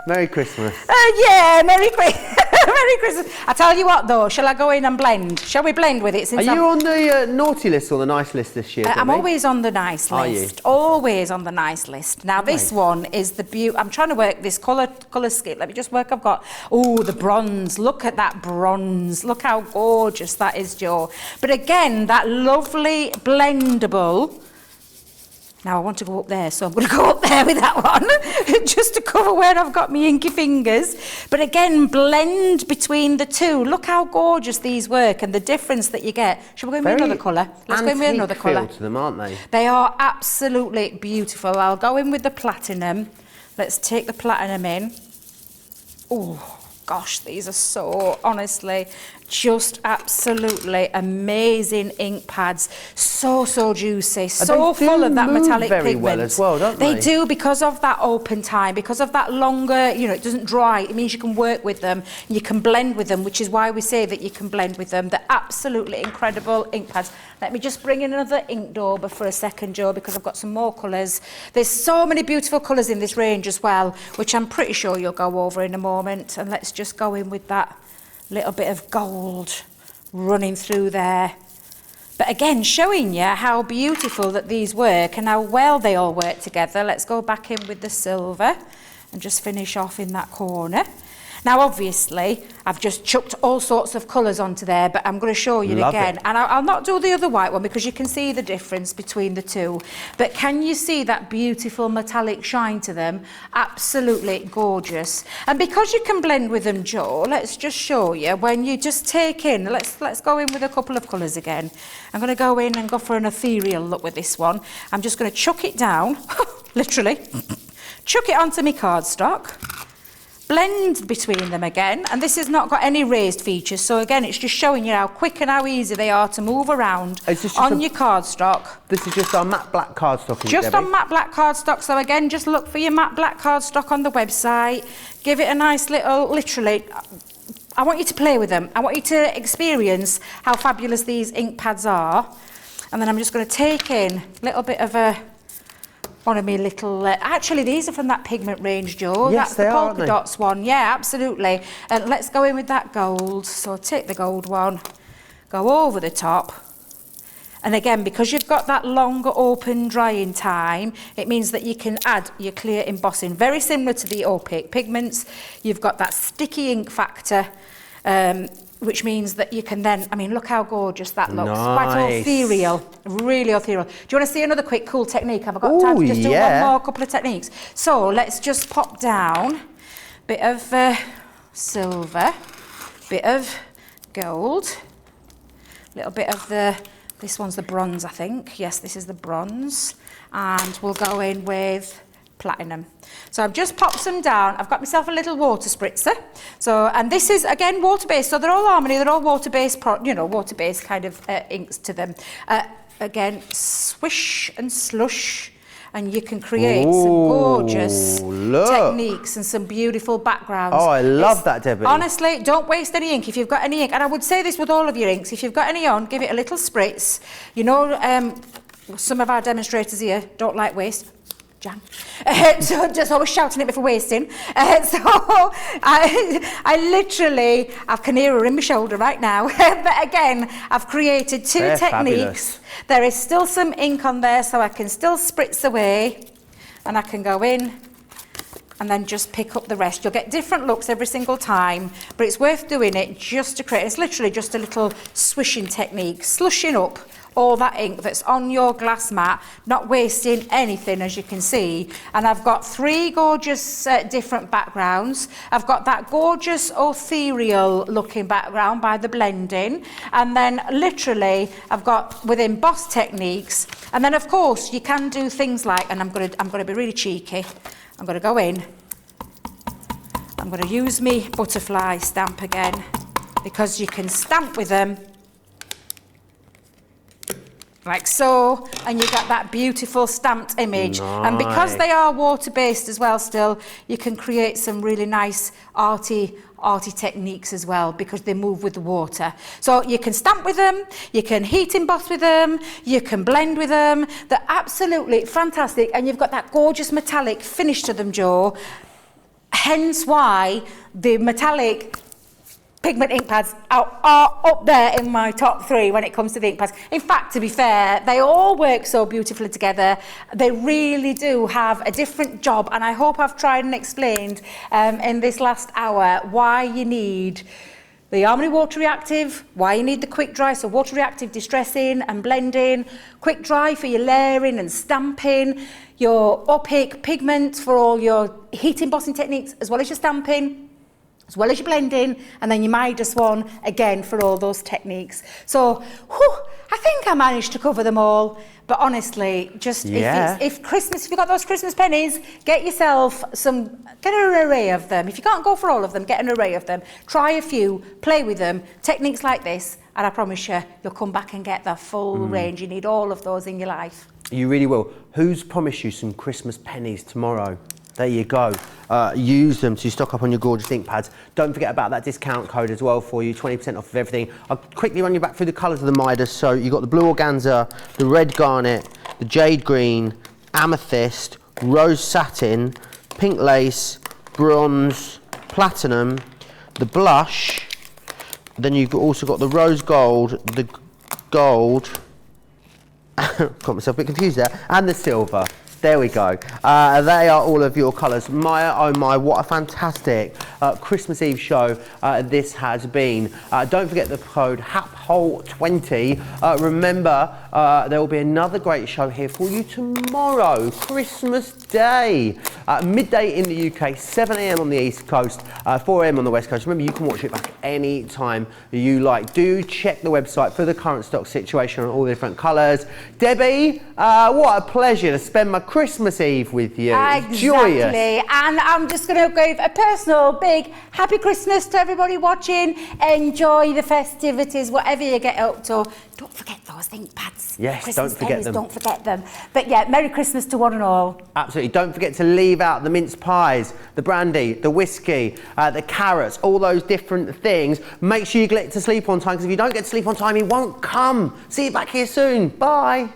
Merry Christmas. Yeah, Merry Christmas. I tell you what though, shall I go in and blend? Shall we blend with it? Are you on the naughty list or the nice list this year? I'm always on the nice list. Are you? Always on the nice list. Now this one is the beauty. I'm trying to work this colour scheme. Let me just work. I've got, the bronze. Look at that bronze. Look how gorgeous that is, Joe. But again, that lovely blendable. Now I want to go up there, so I'm going to go up there with that one, just to cover where I've got my inky fingers. But again, blend between the two. Look how gorgeous these work and the difference that you get. Shall we go in with another colour? Let's go in with another colour. To them, aren't they? They are absolutely beautiful. I'll go in with the platinum. Let's take the platinum in. Oh, gosh, these are so, honestly, Just absolutely amazing ink pads. So juicy, so they full of that move metallic very pigment. well as well, don't they? They do, because of that open time, because of that longer, you know, it doesn't dry. It means you can work with them, you can blend with them, which is why we say that you can blend with them. They're absolutely incredible ink pads. Let me just bring in another ink dauber for a second, Joe, because I've got some more colours. There's so many beautiful colours in this range as well, which I'm pretty sure you'll go over in a moment. And let's just go in with that little bit of gold running through there. But again, showing you how beautiful that these work and how well they all work together. Let's go back in with the silver and just finish off in that corner. Now, obviously, I've just chucked all sorts of colours onto there, but I'm going to show you again. And I'll not do the other white one because you can see the difference between the two. But can you see that beautiful metallic shine to them? Absolutely gorgeous. And because you can blend with them, Joe, let's just show you when you just take in, let's go in with a couple of colours again. I'm going to go in and go for an ethereal look with this one. I'm just going to chuck it down, literally, chuck it onto my cardstock. Blend between them again, and this has not got any raised features, so again it's just showing you how quick and how easy they are to move around on your cardstock. This is just our matte black cardstock, just on matte black cardstock, so again just look for your matte black cardstock on the website. Give it a nice little, literally, I want you to play with them. I want you to experience how fabulous these ink pads are. And then I'm just going to take in a little bit of one of my little, actually these are from that pigment range, Joe. Yes, that's the polka dots one. Yeah, absolutely. And let's go in with that gold. So take the gold one, go over the top. And again, because you've got that longer open drying time, it means that you can add your clear embossing. Very similar to the opaque pigments. You've got that sticky ink factor, which means that you can then, I mean, look how gorgeous that looks. Nice. Quite ethereal, really ethereal. Do you want to see another quick cool technique? Have I got time to just do one more couple of techniques? So let's just pop down a bit of silver, bit of gold, little bit of this one's the bronze, I think. Yes, this is the bronze. And we'll go in with platinum. So I've just popped some down. I've got myself a little water spritzer. So, and this is again water-based. So they're all Harmony. They're all water-based, water-based kind of inks to them. Again, swish and slush, and you can create some gorgeous techniques and some beautiful backgrounds. Oh, I love that, Debbie. Honestly, don't waste any ink. If you've got any ink, and I would say this with all of your inks, if you've got any on, give it a little spritz. You know, some of our demonstrators here don't like waste. Jan. So just always shouting at me for wasting. So I literally, I can hear her in my shoulder right now. But again, I've created two techniques. Fabulous. There is still some ink on there, so I can still spritz away, and I can go in and then just pick up the rest. You'll get different looks every single time, but it's worth doing it just to create, it's literally just a little swishing technique, slushing up all that ink that's on your glass mat, not wasting anything, as you can see. And I've got three gorgeous different backgrounds. I've got that gorgeous ethereal looking background by the blending, and then literally I've got with emboss techniques. And then of course you can do things like, and I'm gonna be really cheeky, I'm gonna go in, I'm gonna use me butterfly stamp again, because you can stamp with them like so, and you get that beautiful stamped image. Nice. And because they are water-based as well still, you can create some really nice arty techniques as well, because they move with the water. So you can stamp with them, you can heat emboss with them, you can blend with them. They're absolutely fantastic, and you've got that gorgeous metallic finish to them, Joe. Hence why the metallic pigment ink pads are up there in my top 3 when it comes to the ink pads. In fact, to be fair, they all work so beautifully together. They really do have a different job, and I hope I've tried and explained in this last hour why you need the Harmony Water Reactive, why you need the quick dry, so water reactive distressing and blending, quick dry for your layering and stamping, your opaque pigment for all your heat embossing techniques, as well as your stamping, as well as your blending, and then your Midas one, again, for all those techniques. So, I think I managed to cover them all, but honestly, just if you've got those Christmas pennies, get yourself get an array of them. If you can't go for all of them, get an array of them. Try a few, play with them, techniques like this, and I promise you'll come back and get the full range. You need all of those in your life. You really will. Who's promised you some Christmas pennies tomorrow? There you go. Use them to stock up on your gorgeous Inkpads. Don't forget about that discount code as well for you, 20% off of everything. I'll quickly run you back through the colours of the Midas. So you've got the blue organza, the red garnet, the jade green, amethyst, rose satin, pink lace, bronze, platinum, the blush, then you've also got the rose gold, the gold, got myself a bit confused there, and the silver. There we go. They are all of your colours. Maya, oh my, what a fantastic Christmas Eve show this has been. Don't forget the code HAPHOLE20. Remember, there will be another great show here for you tomorrow, Christmas Day. Midday in the UK, 7 a.m. on the East Coast, 4 a.m. on the West Coast. Remember, you can watch it back any time you like. Do check the website for the current stock situation on all the different colours. Debbie, what a pleasure to spend my Christmas Eve with you. Exactly. Joyous. And I'm just going to give a personal big happy Christmas to everybody watching. Enjoy the festivities, whatever you get up to. Don't forget those Inkpads. Yes, Christmas don't forget pennies, them. Don't forget them. But yeah, Merry Christmas to one and all. Absolutely. Don't forget to leave out the mince pies, the brandy, the whiskey, the carrots, all those different things. Make sure you get to sleep on time, because if you don't get to sleep on time, he won't come. See you back here soon. Bye.